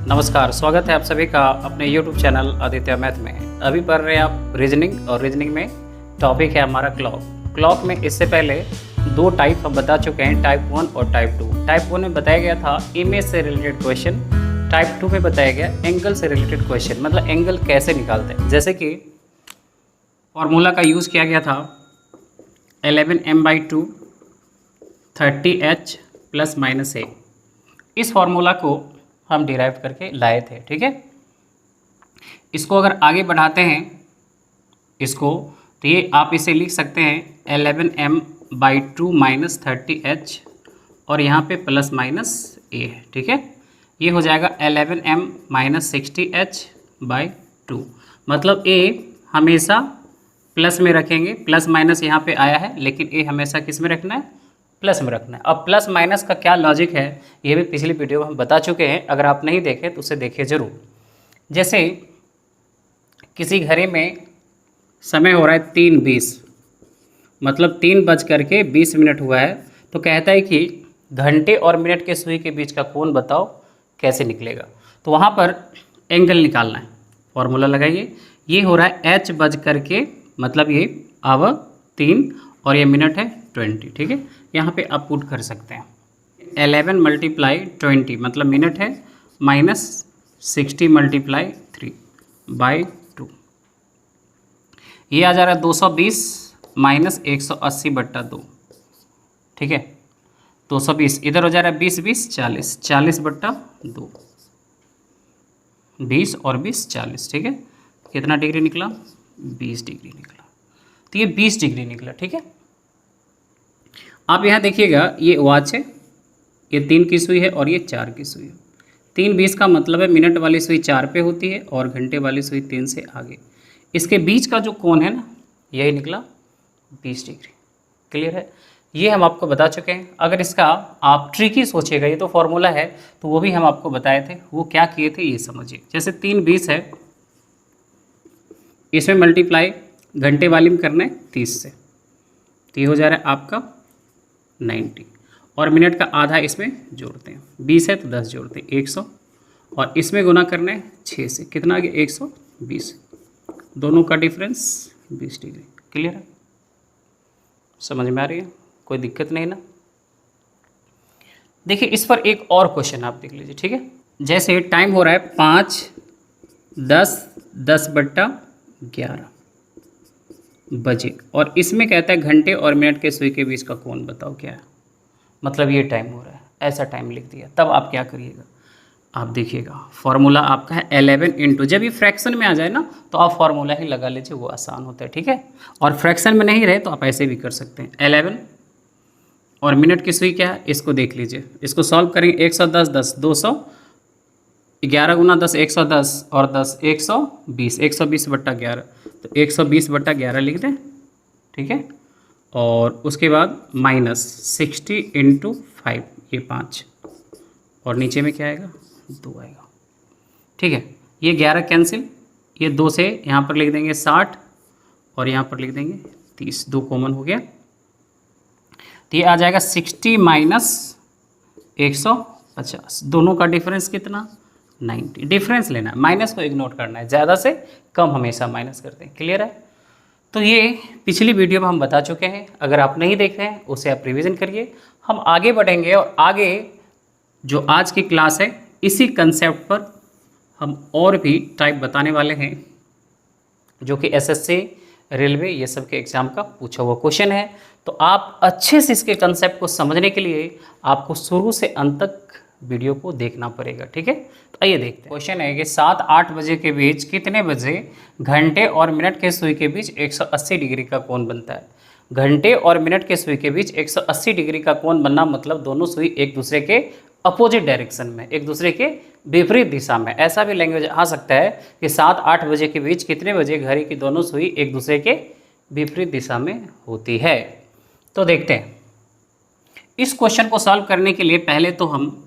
नमस्कार, स्वागत है आप सभी का अपने YouTube चैनल आदित्य मैथ में। अभी पढ़ रहे हैं आप रीजनिंग, और रीजनिंग में टॉपिक है हमारा क्लॉक। क्लॉक में इससे पहले दो टाइप हम बता चुके हैं, टाइप 1 और टाइप 2। टाइप 1 में बताया गया था इमेज से रिलेटेड क्वेश्चन, टाइप 2 में बताया गया एंगल से रिलेटेड क्वेश्चन, मतलब एंगल कैसे निकालते हैं। जैसे कि फॉर्मूला का यूज़ किया गया था 11m/2 30h ± a। इस फॉर्मूला को हम डिराइव करके लाए थे, ठीक है। इसको अगर आगे बढ़ाते हैं इसको, तो ये आप इसे लिख सकते हैं 11m/2 - 30h और यहाँ पे प्लस माइनस a है, ठीक है। ये हो जाएगा 11m - 60h/2। मतलब a हमेशा प्लस में रखेंगे, प्लस माइनस यहाँ पे आया है, लेकिन a हमेशा किस में रखना है, प्लस में रखना है। अब प्लस माइनस का क्या लॉजिक है ये भी पिछली वीडियो में हम बता चुके हैं, अगर आप नहीं देखे तो उसे देखिए ज़रूर। जैसे किसी घड़ी में समय हो रहा है 3:20, मतलब 3:20 हुआ है, तो कहता है कि घंटे और मिनट के सुई के बीच का कोण बताओ कैसे निकलेगा। तो वहाँ पर एंगल निकालना है, फॉर्मूला लगाइए। ये हो रहा है h बज करके, मतलब ये आवर 3 और ये मिनट है 20, ठीक है। यहाँ पे आप पुट कर सकते हैं 11 × 20 मतलब मिनट है, माइनस 60 × 3/2। ये आ जा रहा है 220 - 180/2, ठीक है। 220 इधर हो जा रहा है 20 20 40 40/2, 20 और 20 40, ठीक है। कितना डिग्री निकला, 20 डिग्री निकला। तो ये 20 डिग्री निकला, ठीक है। आप यहाँ देखिएगा, ये वॉच है, ये 3 की सुई है और ये 4 की सुई है। 3:20 का मतलब है मिनट वाली सुई 4 पे होती है और घंटे वाली सुई 3 से आगे। इसके बीच का जो कोण है ना, यही निकला 20 डिग्री। क्लियर है, ये हम आपको बता चुके हैं। अगर इसका आप ट्रिकी सोचिएगा, ये तो फॉर्मूला है, तो वो भी हम आपको बताए थे। वो क्या किए थे ये समझिए। जैसे 3:20 है, इसमें मल्टीप्लाई घंटे वाली में करना है 30 से, तो ये हो जा रहा है आपका 90, और मिनट का आधा इसमें जोड़ते हैं। 20 है तो 10 जोड़ते हैं 100, और इसमें गुना करना है 6 से, कितना आ गया 120। दोनों का डिफरेंस 20 डिग्री। क्लियर है, समझ में आ रही है, कोई दिक्कत नहीं ना। देखिए इस पर एक और क्वेश्चन आप देख लीजिए, ठीक है। जैसे टाइम हो रहा है 5 10 10/11 बजे, और इसमें कहता है घंटे और मिनट के सुई के बीच का कोण बताओ क्या है। मतलब ये टाइम हो रहा है, ऐसा टाइम लिख दिया। तब आप क्या करिएगा, आप देखिएगा फॉर्मूला आपका है 11 × जब ये फ्रैक्शन में आ जाए ना, तो आप फॉर्मूला ही लगा लीजिए, वो आसान होता है, ठीक है। और फ्रैक्शन में नहीं रहे तो आप ऐसे भी कर सकते हैं। 11 और मिनट की सुई क्या है, इसको देख लीजिए। इसको सॉल्व करेंगे 110 10 200, 11 × 10 110, और 10 120, 120/11, तो 120/11 लिख दें, ठीक है। और उसके बाद माइनस 60 × 5, ये 5, और नीचे में क्या आएगा 2 आएगा, ठीक है। ये 11 कैंसिल, ये 2 से यहाँ पर लिख देंगे 60 और यहाँ पर लिख देंगे 30, 2 कॉमन हो गया, तो ये आ जाएगा 60 - 150। दोनों का डिफरेंस कितना, 90। डिफरेंस लेना है, माइनस को इग्नोर करना है, ज़्यादा से कम हमेशा माइनस करते हैं। क्लियर है, तो ये पिछली वीडियो में हम बता चुके हैं। अगर आप नहीं देख रहे हैं उसे आप रिवीजन करिए। हम आगे बढ़ेंगे और आगे जो आज की क्लास है, इसी कंसेप्ट पर हम और भी टाइप बताने वाले हैं, जो कि एसएससी, रेलवे, ये सब के एग्ज़ाम का पूछा हुआ क्वेश्चन है। तो आप अच्छे से इसके कंसेप्ट को समझने के लिए आपको शुरू से अंत तक वीडियो को देखना पड़ेगा, ठीक है। तो आइए देखते हैं। क्वेश्चन है कि 7-8 बजे के बीच कितने बजे घंटे और मिनट के सुई के बीच 180 डिग्री का कोण बनता है। घंटे और मिनट के सुई के बीच 180 डिग्री का कोण बनना मतलब दोनों सुई एक दूसरे के अपोजिट डायरेक्शन में, एक दूसरे के विपरीत दिशा में। ऐसा भी लैंग्वेज आ सकता है कि 7-8 बजे के बीच कितने बजे घड़ी की दोनों सुई एक दूसरे के विपरीत दिशा में होती है। तो देखते हैं, इस क्वेश्चन को सॉल्व करने के लिए पहले तो हम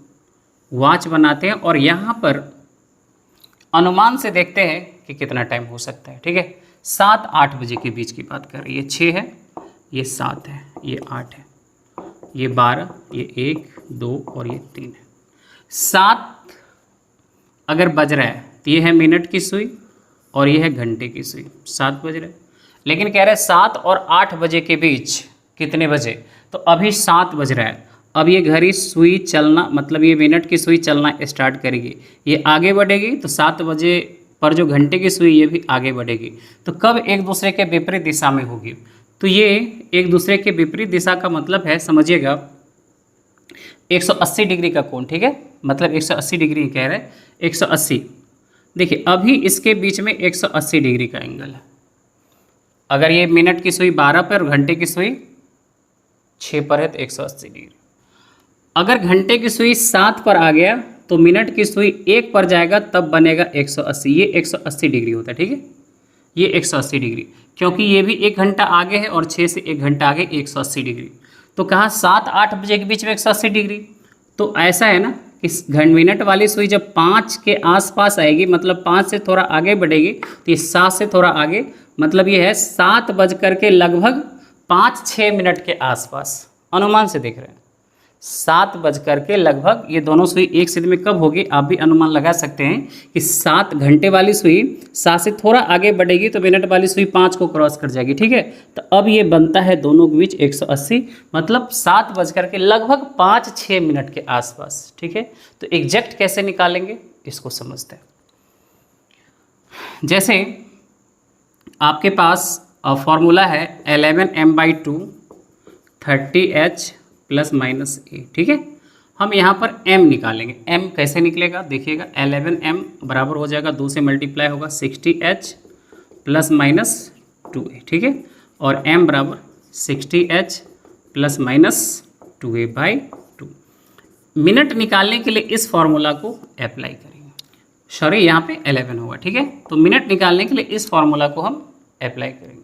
वॉच बनाते हैं और यहाँ पर अनुमान से देखते हैं कि कितना टाइम हो सकता है, ठीक है। 7-8 बजे के बीच की बात कर रही है। ये 6 है, ये 7 है, ये 8 है, ये 12, ये 1 2 और ये 3 है। 7 अगर बज रहा है तो ये है मिनट की सुई और ये है घंटे की सुई, 7 बज रहे हैं। लेकिन कह रहे हैं 7 और 8 बजे के बीच कितने बजे, तो अभी 7 बज रहा है। अब ये घड़ी सुई चलना, मतलब ये मिनट की सुई चलना स्टार्ट करेगी, ये आगे बढ़ेगी, तो 7 बजे पर जो घंटे की सुई ये भी आगे बढ़ेगी। तो कब एक दूसरे के विपरीत दिशा में होगी, तो ये एक दूसरे के विपरीत दिशा का मतलब है, समझिएगा 180 डिग्री का कोण, ठीक है, मतलब 180 डिग्री कह रहे हैं, 180। देखिए अभी इसके बीच में 180 डिग्री का एंगल है। अगर ये मिनट की सुई 12 पर और घंटे की सुई 6 पर है तो 180 डिग्री। अगर घंटे की सुई 7 पर आ गया तो मिनट की सुई 1 पर जाएगा, तब बनेगा 180। ये 180 डिग्री होता है, ठीक है, ये 180 डिग्री, क्योंकि ये भी 1 घंटा आगे है और 6 से 1 घंटा आगे 180 डिग्री। तो कहाँ 7-8 बजे के बीच में 180 डिग्री। तो ऐसा है ना कि मिनट वाली सुई जब 5 के आसपास आएगी, मतलब 5 से थोड़ा आगे बढ़ेगी, तो ये 7 से थोड़ा आगे, मतलब ये है 7 बज करके लगभग 5-6 मिनट के आसपास, अनुमान से देख रहे हैं 7 बज करके लगभग, ये दोनों सुई एक सिरे में कब होगी, आप भी अनुमान लगा सकते हैं कि 7 घंटे वाली सुई 7 से थोड़ा आगे बढ़ेगी तो मिनट वाली सुई 5 को क्रॉस कर जाएगी, ठीक है। तो अब ये बनता है दोनों के बीच 180, मतलब 7 बज करके लगभग 5-6 मिनट के आसपास, ठीक है। तो एग्जैक्ट कैसे निकालेंगे इसको समझते हैं। जैसे आपके पास फॉर्मूला है 11m/2 30h ± a, ठीक है। हम यहाँ पर m निकालेंगे। m कैसे निकलेगा देखिएगा, 11m बराबर हो जाएगा 2 से मल्टीप्लाई होगा 60h ± 2a, ठीक है, और m बराबर 60h ± 2a/2। मिनट निकालने के लिए इस फॉर्मूला को अप्लाई करेंगे, सॉरी यहाँ पे 11 होगा, ठीक है। तो मिनट निकालने के लिए इस फॉर्मूला को हम अप्लाई करेंगे।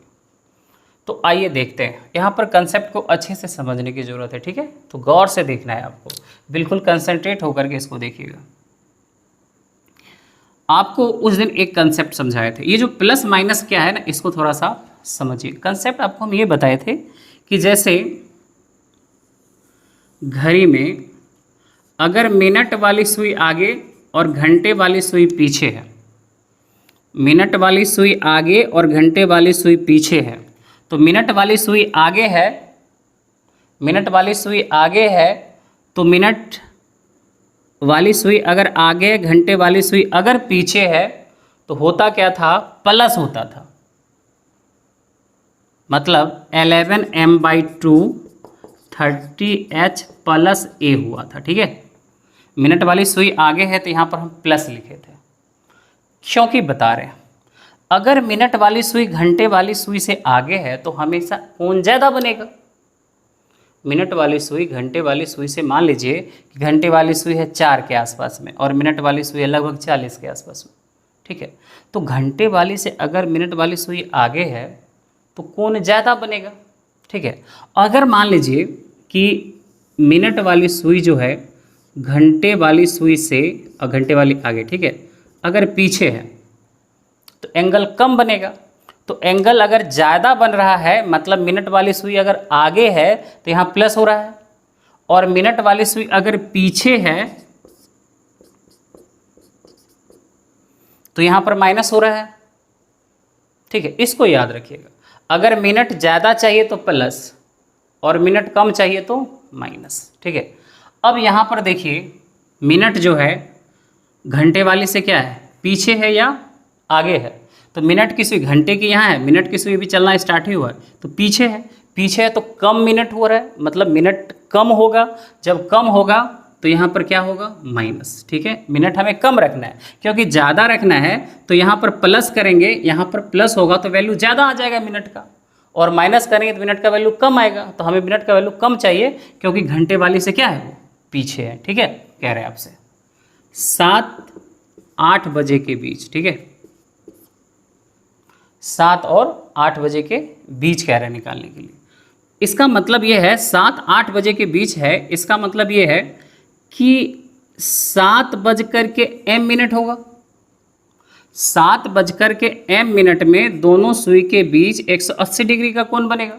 तो आइए देखते हैं, यहाँ पर कंसेप्ट को अच्छे से समझने की ज़रूरत है, ठीक है। तो गौर से देखना है आपको, बिल्कुल कंसंट्रेट होकर के इसको देखिएगा। आपको उस दिन एक कंसेप्ट समझाए थे, ये जो प्लस माइनस क्या है ना, इसको थोड़ा सा समझिए। कंसेप्ट आपको हम ये बताए थे कि जैसे घड़ी में अगर मिनट वाली सुई आगे और घंटे वाली सुई पीछे है, मिनट वाली सुई आगे और घंटे वाली सुई पीछे है, तो मिनट वाली सुई आगे है, मिनट वाली सुई आगे है, तो मिनट वाली सुई अगर आगे, घंटे वाली सुई अगर पीछे है, तो होता क्या था, प्लस होता था। मतलब 11m/2 30h + a हुआ था, ठीक है। मिनट वाली सुई आगे है तो यहाँ पर हम प्लस लिखे थे, क्योंकि बता रहे हैं अगर मिनट वाली सुई घंटे वाली सुई से आगे है तो हमेशा कोण ज़्यादा बनेगा। मिनट वाली सुई घंटे वाली सुई से, मान लीजिए कि घंटे वाली सुई है 4 के आसपास में और मिनट वाली सुई है लगभग 40 के आसपास में, ठीक है। तो घंटे वाली से अगर मिनट वाली सुई आगे है तो कोण ज़्यादा बनेगा, ठीक है। अगर मान लीजिए कि मिनट वाली सुई जो है घंटे वाली सुई से, और घंटे वाली आगे, ठीक है, अगर पीछे है तो एंगल कम बनेगा। तो एंगल अगर ज़्यादा बन रहा है, मतलब मिनट वाली सुई अगर आगे है तो यहाँ प्लस हो रहा है, और मिनट वाली सुई अगर पीछे है तो यहाँ पर माइनस हो रहा है, ठीक है। इसको याद रखिएगा, अगर मिनट ज़्यादा चाहिए तो प्लस और मिनट कम चाहिए तो माइनस, ठीक है। अब यहाँ पर देखिए मिनट जो है घंटे वाली से क्या है, पीछे है या आगे है। तो मिनट की सुई घंटे की यहाँ है, मिनट की सुई भी चलना स्टार्ट ही हुआ है, तो पीछे है, पीछे है तो कम मिनट हो रहा है, मतलब मिनट कम होगा। जब कम होगा तो यहाँ पर क्या होगा, माइनस, ठीक है। मिनट हमें कम रखना है, क्योंकि ज़्यादा रखना है तो यहाँ पर प्लस करेंगे, यहाँ पर प्लस होगा तो वैल्यू ज़्यादा आ जाएगा मिनट का, और माइनस करेंगे तो मिनट का वैल्यू कम आएगा। तो हमें मिनट का वैल्यू कम चाहिए, क्योंकि घंटे वाली से क्या है, वो पीछे है, ठीक है। कह रहे हैं आपसे 7-8 बजे के बीच, ठीक है, 7 और 8 बजे के बीच कह रहे हैं निकालने के लिए। इसका मतलब ये है 7-8 बजे के बीच है, इसका मतलब ये है कि 7 बजकर के m मिनट होगा। 7 बजकर के m मिनट में दोनों सुई के बीच 180 डिग्री का कोण बनेगा।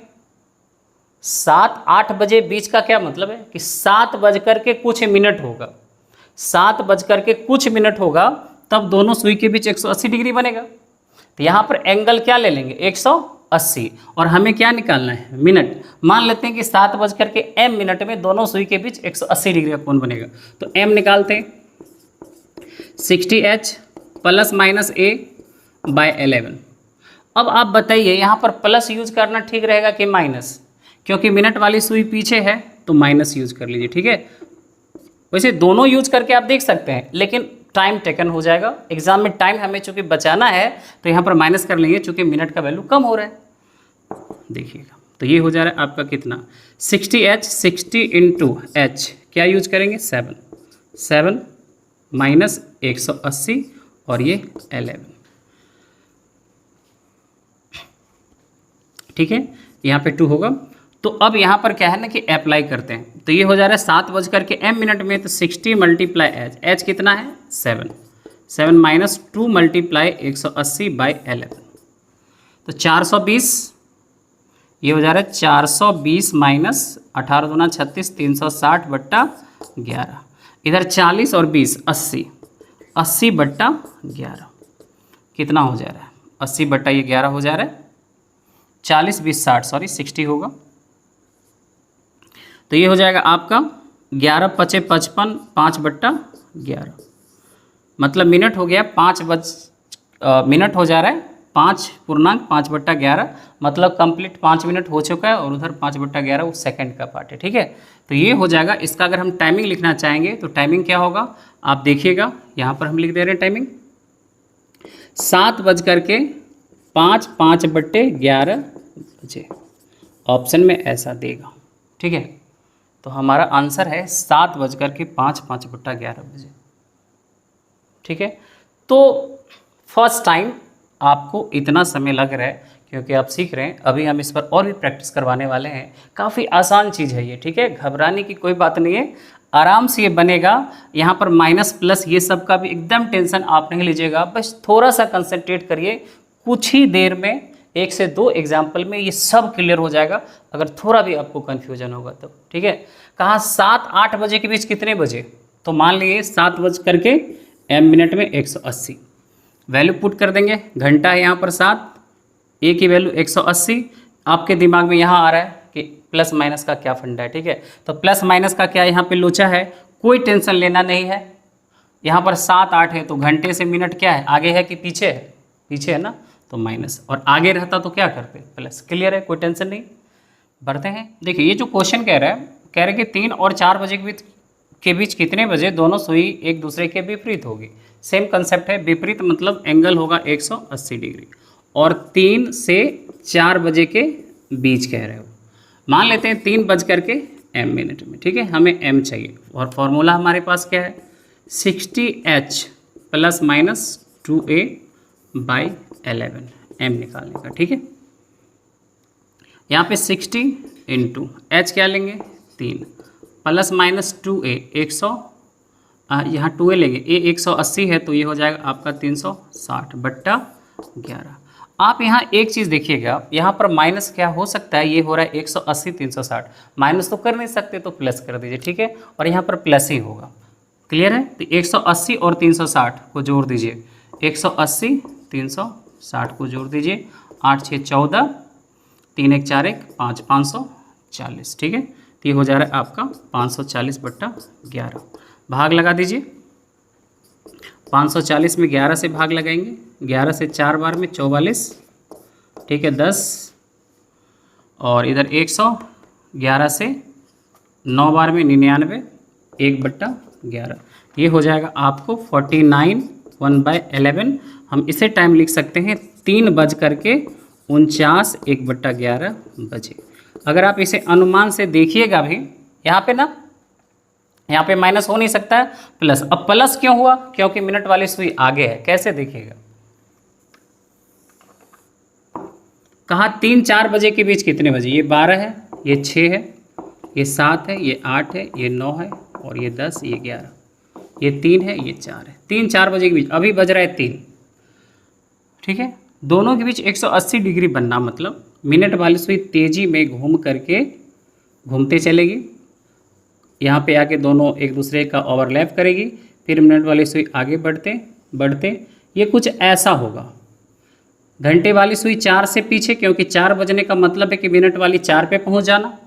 7-8 बजे बीच का क्या मतलब है कि 7 बजकर के कुछ मिनट होगा, 7 बजकर के कुछ मिनट होगा, तब दोनों सुई के बीच 180 डिग्री बनेगा। तो यहाँ पर एंगल क्या ले लेंगे 180, और हमें क्या निकालना है मिनट। मान लेते हैं कि 7:m मिनट में दोनों सुई के बीच 180 डिग्री का कोण बनेगा। तो m निकालते हैं 60h plus minus a bye 11। अब आप बताइए यहाँ पर प्लस यूज करना ठीक रहेगा कि माइनस, क्योंकि मिनट वाली सुई पीछे है तो माइनस यूज कर लीजिए, ठीक है। वैसे दोनों यूज करके आप देख सकते हैं, लेकिन टाइम टेकन हो जाएगा। एग्जाम में टाइम हमें चूंकि बचाना है तो यहाँ पर माइनस कर लेंगे, चूंकि मिनट का वैल्यू कम हो रहा है। देखिएगा तो ये हो जा रहा है आपका कितना 60h, 60 इंटू एच क्या यूज करेंगे 7 माइनस 180 और ये 11, ठीक है, यहाँ पे 2 होगा। तो अब यहाँ पर क्या है ना कि अप्लाई करते हैं, तो ये हो जा रहा है 7:m मिनट में, तो 60 मल्टीप्लाई एच कितना है 7 माइनस 2 मल्टीप्लाई 180 बाई 11, तो 420, ये हो जा रहा है 420 माइनस 18 दूना 36, 360 बट्टा 11, इधर 40 और 20 80 बट्टा 11 कितना हो जा रहा है 80 बट्टा ये 11 हो जा रहा है 40 20 60 सॉरी 60 होगा। तो ये हो जाएगा आपका 11 पचे 55 5 बट्टा 11, मतलब मिनट हो गया मिनट हो जा रहा है 5.5 बट्टा 11, मतलब कंप्लीट 5 मिनट हो चुका है, और उधर 5/11 वो सेकंड का पार्ट है, ठीक है। तो ये हो जाएगा। इसका अगर हम टाइमिंग लिखना चाहेंगे तो टाइमिंग क्या होगा आप देखिएगा, यहाँ पर हम लिख दे रहे हैं टाइमिंग 7:05 5/11 बजे, ऑप्शन में ऐसा देगा, ठीक है। तो हमारा आंसर है 7:05 5/11 बजे, ठीक है। तो फर्स्ट टाइम आपको इतना समय लग रहा है क्योंकि आप सीख रहे हैं, अभी हम इस पर और भी प्रैक्टिस करवाने वाले हैं। काफ़ी आसान चीज़ है ये, ठीक है, घबराने की कोई बात नहीं है, आराम से ये बनेगा। यहाँ पर माइनस प्लस ये सब का भी एकदम टेंशन आप नहीं लीजिएगा, बस थोड़ा सा कंसंट्रेट करिए, कुछ ही देर में 1 से 2 एग्जाम्पल में ये सब क्लियर हो जाएगा, अगर थोड़ा भी आपको कन्फ्यूजन होगा तो, ठीक है। कहाँ 7-8 बजे के बीच कितने बजे, तो मान लीजिए 7:m मिनट में 180, वैल्यू पुट कर देंगे, घंटा है यहाँ पर 7, ए की वैल्यू 180, आपके दिमाग में यहाँ आ रहा है कि प्लस माइनस का क्या फंडा है, ठीक है। तो प्लस माइनस का क्या यहाँ पे लोचा है, कोई टेंशन लेना नहीं है। यहाँ पर 7-8 है तो घंटे से मिनट क्या है, आगे है कि पीछे है, पीछे है ना, तो माइनस, और आगे रहता तो क्या करते प्लस। क्लियर है, कोई टेंशन नहीं, बढ़ते हैं। देखिए ये जो क्वेश्चन कह रहा है कि 3 और 4 बजे के बीच कितने बजे दोनों सुई एक दूसरे के विपरीत होगी। सेम कंसेप्ट है, विपरीत मतलब एंगल होगा 180 डिग्री, और 3 से 4 बजे के बीच कह रहे हो। मान लेते हैं 3:m मिनट में, ठीक है, हमें m चाहिए, और फॉर्मूला हमारे पास क्या है 60h plus minus 2a by 11 m निकालने का, ठीक है। यहाँ पे 60 इंटू h क्या लेंगे 3 प्लस माइनस 2a 100, यहाँ 2a लेंगे, a 180 है तो ये हो जाएगा आपका 360 बट्टा 11। आप यहाँ एक चीज़ देखिएगा, यहाँ पर माइनस क्या हो सकता है, ये हो रहा है 180 360, माइनस तो कर नहीं सकते तो प्लस कर दीजिए, ठीक है, और यहाँ पर प्लस ही होगा। क्लियर है, तो 180 और 360 को जोड़ दीजिए, 180 360 को जोड़ दीजिए, 8 6 14, 3 1 4 1 5 540, ठीक है। तो ये हो जा रहा है आपका 540 बट्टा 11, भाग लगा दीजिए, 540 में 11 से भाग लगाएंगे, 11 से 4 बार में 44, ठीक है 10, और इधर 100, 11 से 9 बार में 99, 1/11, ये हो जाएगा आपको 49 1/11। हम इसे टाइम लिख सकते हैं 3:49 1/11 बजे। अगर आप इसे अनुमान से देखिएगा भी, यहाँ पे ना, यहाँ पे माइनस हो नहीं सकता है, प्लस। अब प्लस क्यों हुआ, क्योंकि मिनट वाली सुई आगे है। कैसे देखिएगा, कहाँ 3-4 बजे के बीच कितने बजे, ये 12 है, ये 6 है, ये 7 है, ये 8 है, ये 9 है, और ये 10, ये 11, ये 3 है, ये 4 है। 3-4 बजे के बीच अभी बज रहा है 3, ठीक है। दोनों के बीच 180 डिग्री बनना मतलब मिनट वाली सुई तेजी में घूमते चलेगी, यहाँ पे आके दोनों एक दूसरे का ओवरलैप करेगी, फिर मिनट वाली सुई आगे बढ़ते बढ़ते, ये कुछ ऐसा होगा। घंटे वाली सुई 4 से पीछे, क्योंकि 4 बजने का मतलब है कि मिनट वाली 4 पे पहुंच जाना।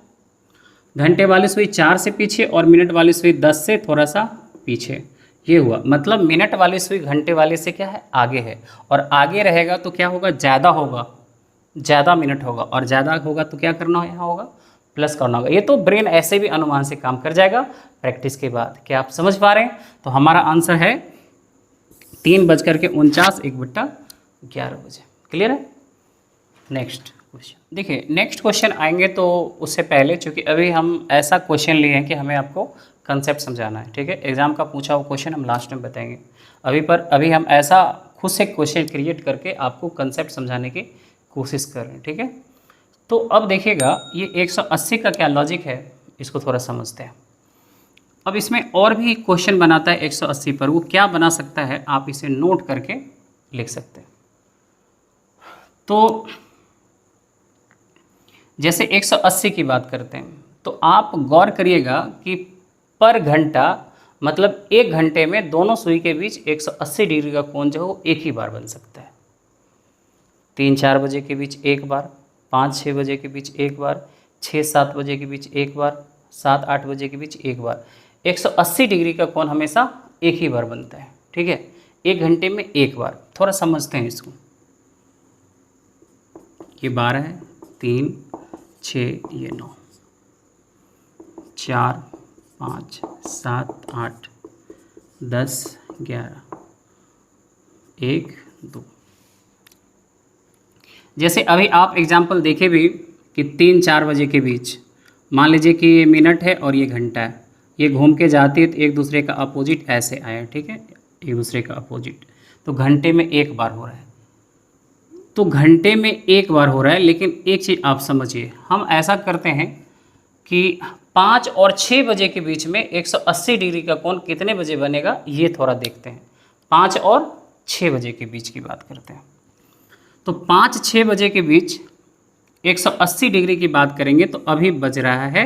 घंटे वाली सुई 4 से पीछे और मिनट वाली सुई 10 से थोड़ा सा पीछे। ये हुआ, मतलब मिनट वाली सुई घंटे वाले से क्या है, आगे है। और आगे रहेगा तो क्या होगा, ज़्यादा होगा, ज़्यादा मिनट होगा, और ज़्यादा होगा तो क्या करना यहाँ होगा, प्लस करना होगा। ये तो ब्रेन ऐसे भी अनुमान से काम कर जाएगा प्रैक्टिस के बाद। क्या आप समझ पा रहे हैं? तो हमारा आंसर है 3:49 1/11 बजे। क्लियर है? नेक्स्ट क्वेश्चन देखिए, नेक्स्ट क्वेश्चन आएंगे तो उससे पहले, चूँकि अभी हम ऐसा क्वेश्चन लिए हैं कि हमें आपको कंसेप्ट समझाना है, ठीक है। एग्जाम का पूछा हुआ क्वेश्चन हम लास्ट में बताएंगे। अभी हम ऐसा खुद से क्वेश्चन क्रिएट करके आपको कंसेप्ट समझाने की कोशिश कर रहे हैं, ठीक है। तो अब देखिएगा, ये 180 का क्या लॉजिक है, इसको थोड़ा समझते हैं। अब इसमें और भी क्वेश्चन बनाता है 180 पर, वो क्या बना सकता है आप इसे नोट करके लिख सकते हैं। तो जैसे 180 की बात करते हैं, तो आप गौर करिएगा कि पर घंटा, मतलब 1 घंटे में दोनों सुई के बीच 180 डिग्री का कोण जो है वो एक ही बार बन सकता है। 3-4 बजे के बीच एक बार, 5-6 बजे के बीच एक बार, 6-7 बजे के बीच एक बार, 7-8 बजे के बीच एक बार। 180 डिग्री का कोण हमेशा एक ही बार बनता है, ठीक है। 1 घंटे में एक बार। थोड़ा समझते हैं इसको। ये 12 है, 3, 6, ये 9, 4, 5, 7, 8, 10, 11, 1, 2। जैसे अभी आप एग्जाम्पल देखे भी कि 3-4 बजे के बीच, मान लीजिए कि ये मिनट है और ये घंटा है, ये घूम के जाती है तो एक दूसरे का अपोजिट ऐसे आया, ठीक है, एक दूसरे का अपोजिट। तो घंटे में एक बार हो रहा है, तो घंटे में एक बार हो रहा है। लेकिन एक चीज़ आप समझिए, हम ऐसा करते हैं कि 5 और 6 बजे के बीच में 180 डिग्री का कोण कितने बजे बनेगा, ये थोड़ा देखते हैं। 5 और 6 बजे के बीच की बात करते हैं। तो 5-6 बजे के बीच 180 डिग्री की बात करेंगे तो अभी बज रहा है,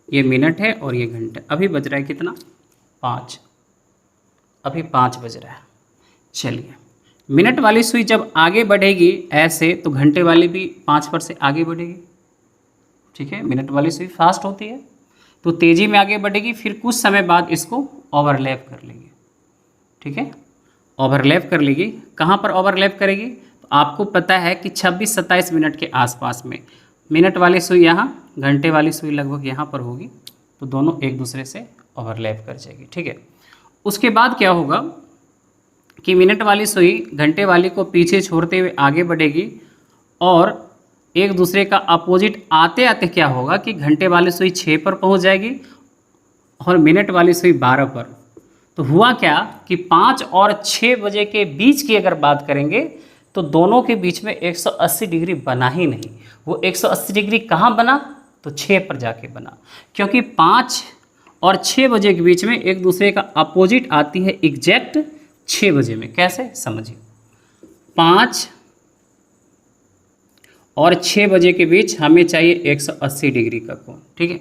ये मिनट है और ये घंटा, अभी बज रहा है कितना, 5। अभी 5 बज रहा है। चलिए, मिनट वाली सुई जब आगे बढ़ेगी ऐसे, तो घंटे वाली भी 5 पर से आगे बढ़ेगी, ठीक है। मिनट वाली सुई फास्ट होती है तो तेज़ी में आगे बढ़ेगी, फिर कुछ समय बाद इसको ओवरलैप कर लेगी, ठीक है। ओवरलैप कर लेगी, कहाँ पर ओवरलैप करेगी, तो आपको पता है कि 26-27 मिनट के आसपास में मिनट वाली सुई यहाँ, घंटे वाली सुई लगभग यहाँ पर होगी, तो दोनों एक दूसरे से ओवरलैप कर जाएगी, ठीक है। उसके बाद क्या होगा कि मिनट वाली सुई घंटे वाली को पीछे छोड़ते हुए आगे बढ़ेगी, और एक दूसरे का अपोजिट आते आते क्या होगा कि घंटे वाली सुई 6 पर पहुंच जाएगी और मिनट वाली सुई 12 पर। तो हुआ क्या कि 5 और 6 बजे के बीच की अगर बात करेंगे तो दोनों के बीच में 180 डिग्री बना ही नहीं। वो 180 डिग्री कहाँ बना, तो 6 पर जाके बना, क्योंकि 5 और 6 बजे के बीच में एक दूसरे का अपोजिट आती है एग्जैक्ट 6 बजे में। कैसे, समझिए। 5 और 6 बजे के बीच हमें चाहिए 180 डिग्री का कोण, ठीक है।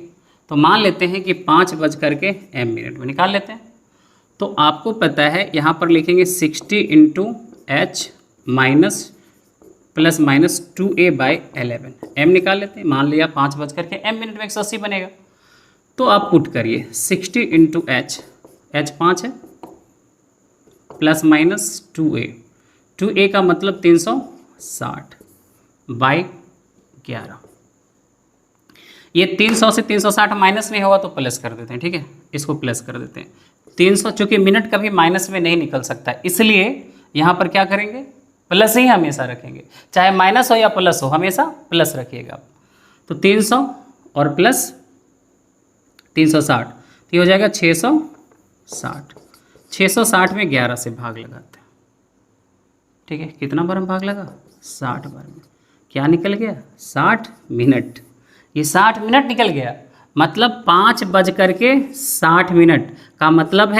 तो मान लेते हैं कि 5 बज करके m मिनट में निकाल लेते हैं। तो आपको पता है यहाँ पर लिखेंगे 60 into h minus plus minus 2a/11। m निकाल लेते हैं, मान लिया 5 बज करके m मिनट में 180 बनेगा। तो आप पुट करिए 60 इंटू h 5 है, प्लस माइनस 2a का मतलब 360 बाई 11। ये 300 से 360 माइनस में होगा तो प्लस कर देते हैं, ठीक है, इसको प्लस कर देते हैं। 300 चूँकि मिनट कभी माइनस में नहीं निकल सकता, इसलिए यहाँ पर क्या करेंगे, प्लस ही हमेशा रखेंगे, चाहे माइनस हो या प्लस हो, हमेशा प्लस रखिएगा। तो 300 और प्लस 360, तो ये हो जाएगा 660। 660 में 11 से भाग लगाते हैं, ठीक है। कितना बार हम भाग लगा, 60 बार में। क्या निकल गया, 60 मिनट। ये 60 मिनट निकल गया, मतलब 5 बज करके 60 मिनट का मतलब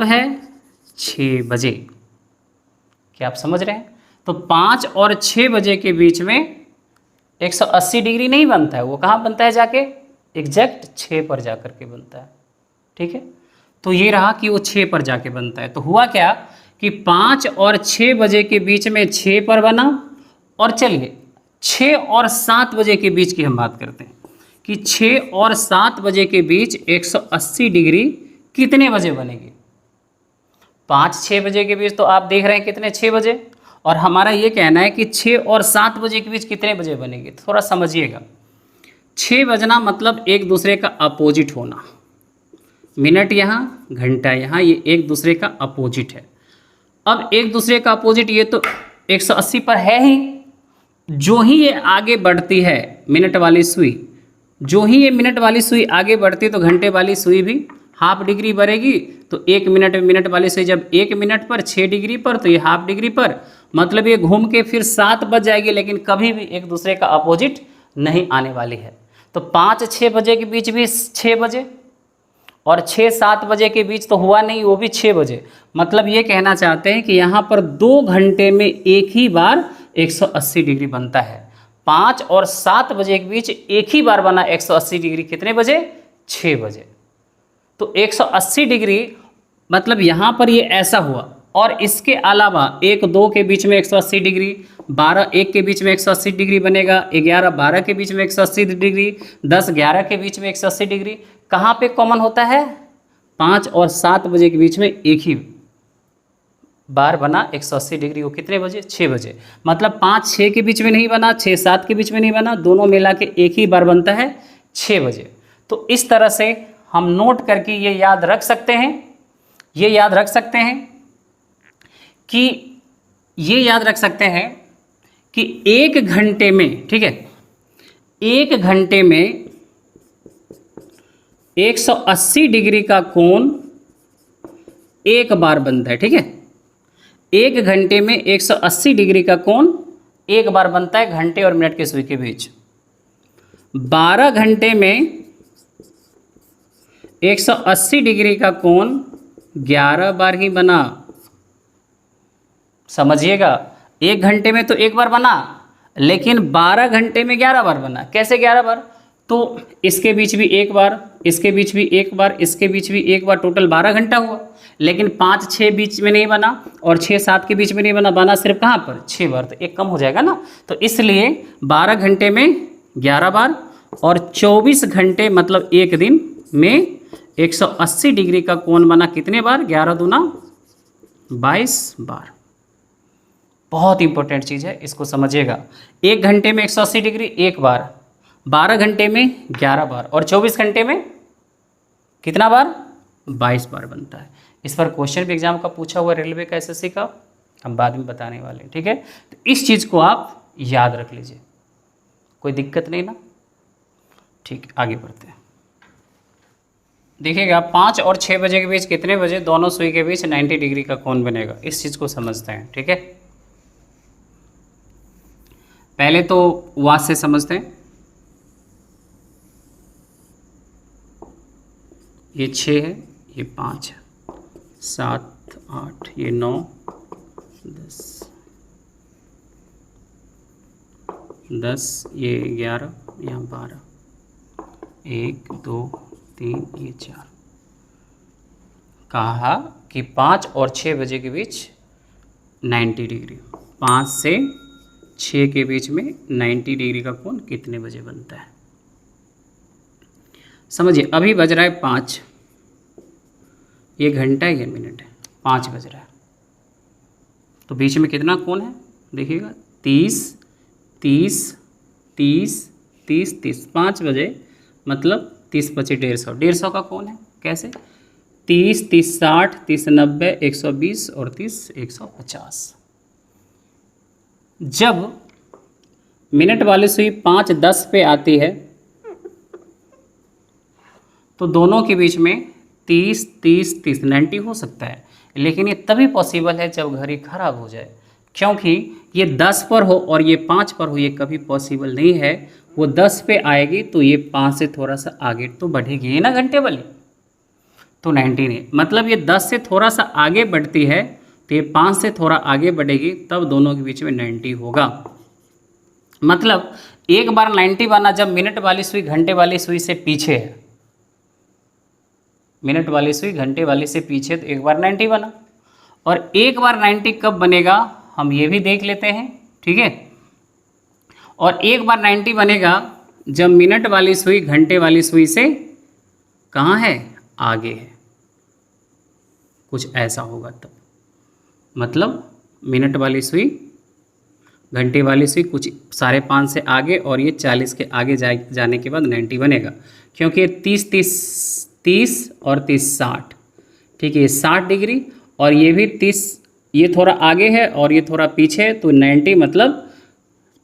है 6 बजे। क्या आप समझ रहे हैं? तो 5 और 6 बजे के बीच में 180 डिग्री नहीं बनता है, वो कहाँ बनता है जाके, एग्जैक्ट 6 पर जा कर के बनता है, ठीक है। तो ये रहा कि वो 6 पर जाके बनता है। तो हुआ क्या कि 5 और 6 बजे के बीच में 6 पर बना, और चलिए 6 और 7 बजे के बीच की हम बात करते हैं कि 6 और 7 बजे के बीच 180 डिग्री कितने बजे बनेगी। 5-6 बजे के बीच तो आप देख रहे हैं कितने, 6 बजे, और हमारा ये कहना है कि 6 और 7 बजे के बीच कितने बजे बनेगी। थोड़ा समझिएगा, 6 बजना मतलब एक दूसरे का अपोजिट होना, मिनट यहाँ घंटा यहाँ, ये एक दूसरे का अपोजिट है। अब एक दूसरे का अपोजिट ये तो 180 पर है ही, जो ही ये आगे बढ़ती है मिनट वाली सुई, जो ही ये मिनट वाली सुई आगे बढ़ती है तो घंटे वाली सुई भी हाफ डिग्री बढ़ेगी। तो 1 मिनट मिनट वाली सुई जब 1 मिनट पर 6 डिग्री पर, तो ये हाफ डिग्री पर, मतलब ये घूम के फिर 7 बज जाएगी, लेकिन कभी भी एक दूसरे का अपोजिट नहीं आने वाली है। तो 5-6 बजे के बीच भी 6 बजे, और 6-7 बजे के बीच तो हुआ नहीं, वो भी 6 बजे। मतलब ये कहना चाहते हैं कि यहाँ पर 2 घंटे में एक ही बार 180 डिग्री बनता है। 5 और 7 बजे के बीच एक ही बार बना 180 डिग्री, कितने बजे, 6 बजे। तो 180 डिग्री मतलब यहाँ पर ये ऐसा हुआ, और इसके अलावा 1-2 के बीच में 180 डिग्री, 12-1 के बीच में 180 डिग्री बनेगा, 11-12 के बीच में 180 डिग्री, 10-11 के बीच में 180 डिग्री। कहाँ पे कॉमन होता है, 5 और 7 बजे के बीच में एक ही बार बना 180 डिग्री, वो कितने बजे, 6 बजे। मतलब 5-6 के बीच में नहीं बना, 6-7 के बीच में नहीं बना, दोनों मिला के एक ही बार बनता है 6 बजे। तो इस तरह से हम नोट करके ये याद रख सकते हैं, ये याद रख सकते हैं कि ये याद रख सकते हैं कि 1 घंटे में, ठीक है, 1 घंटे में 180 डिग्री का कोण एक बार बनता है, ठीक है। 1 घंटे में 180 डिग्री का कोण एक बार बनता है घंटे और मिनट की सुई के बीच। 12 घंटे में 180 डिग्री का कोण 11 बार ही बना। समझिएगा, 1 घंटे में तो एक बार बना, लेकिन 12 घंटे में 11 बार बना। कैसे 11 बार, तो इसके बीच भी एक बार, इसके बीच भी एक बार, इसके बीच भी एक बार, टोटल 12 घंटा हुआ। लेकिन 5-6 बीच में नहीं बना और 6-7 के बीच में नहीं बना, बना सिर्फ कहाँ पर, 6 बार, तो एक कम हो जाएगा ना। तो इसलिए 12 घंटे में 11 बार और 24 घंटे मतलब एक दिन में 180 डिग्री का कोण बना कितने बार, 11 दूना 22 बार। बहुत इंपॉर्टेंट चीज़ है, इसको समझिएगा। 1 घंटे में 180 डिग्री एक बार, 12 घंटे में 11 बार, और 24 घंटे में कितना बार, 22 बार बनता है। इस पर क्वेश्चन भी एग्जाम का पूछा हुआ, रेलवे का, एसएससी का, हम बाद में बताने वाले हैं, ठीक है। तो इस चीज़ को आप याद रख लीजिए, कोई दिक्कत नहीं ना, ठीक। आगे बढ़ते हैं, देखिएगा 5 और 6 बजे के बीच कितने बजे दोनों सुई के बीच 90 डिग्री का कोण बनेगा। इस चीज़ को समझते हैं, ठीक है। पहले तो वाट से समझते हैं। ये 6 है, ये 5 है, 7 8, ये 9 10 10, ये 11, यहाँ 12, 1 2 3, ये 4। कहा कि 5 और 6 बजे के बीच 90 डिग्री, 5 से 6 के बीच में 90 डिग्री का कोण कितने बजे बनता है। समझिए, अभी बज रहा है 5, ये घंटा है, ये मिनट है, 5 बज रहा है, तो बीच में कितना कोण है, देखिएगा 30 30 30 30 30, 5 बजे मतलब 30 25 150, 150 का कोण है। कैसे, 30 30 60 30 90 120 और 30 150। जब मिनट वाली सुई 5-10 पे आती है तो दोनों के बीच में 30 30 30 90 हो सकता है, लेकिन ये तभी पॉसिबल है जब घड़ी खराब हो जाए, क्योंकि ये 10 पर हो और ये 5 पर हो, ये कभी पॉसिबल नहीं है। वो 10 पे आएगी तो ये 5 से थोड़ा सा आगे तो बढ़ेगी ना घंटे वाली, तो 90 नहीं, मतलब ये 10 से थोड़ा सा आगे बढ़ती है तो ये 5 से थोड़ा आगे बढ़ेगी, तब दोनों के बीच में 90 होगा। मतलब एक बार 90 बना जब मिनट वाली सुई घंटे वाली सुई से पीछे है, मिनट वाली सुई घंटे वाली से पीछे, तो एक बार 90 बना। और एक बार 90 कब बनेगा हम ये भी देख लेते हैं, ठीक है। और एक बार 90 बनेगा जब मिनट वाली सुई घंटे वाली सुई से कहाँ है, आगे है, कुछ ऐसा होगा तब। मतलब मिनट वाली सुई घंटे वाली सुई कुछ 5.5 से आगे, और ये 40 के आगे जाने के बाद 90 बनेगा, क्योंकि ये 30 और 30 60, ठीक है, ये 60 डिग्री, और ये भी 30, ये थोड़ा आगे है और ये थोड़ा पीछे है, तो 90 मतलब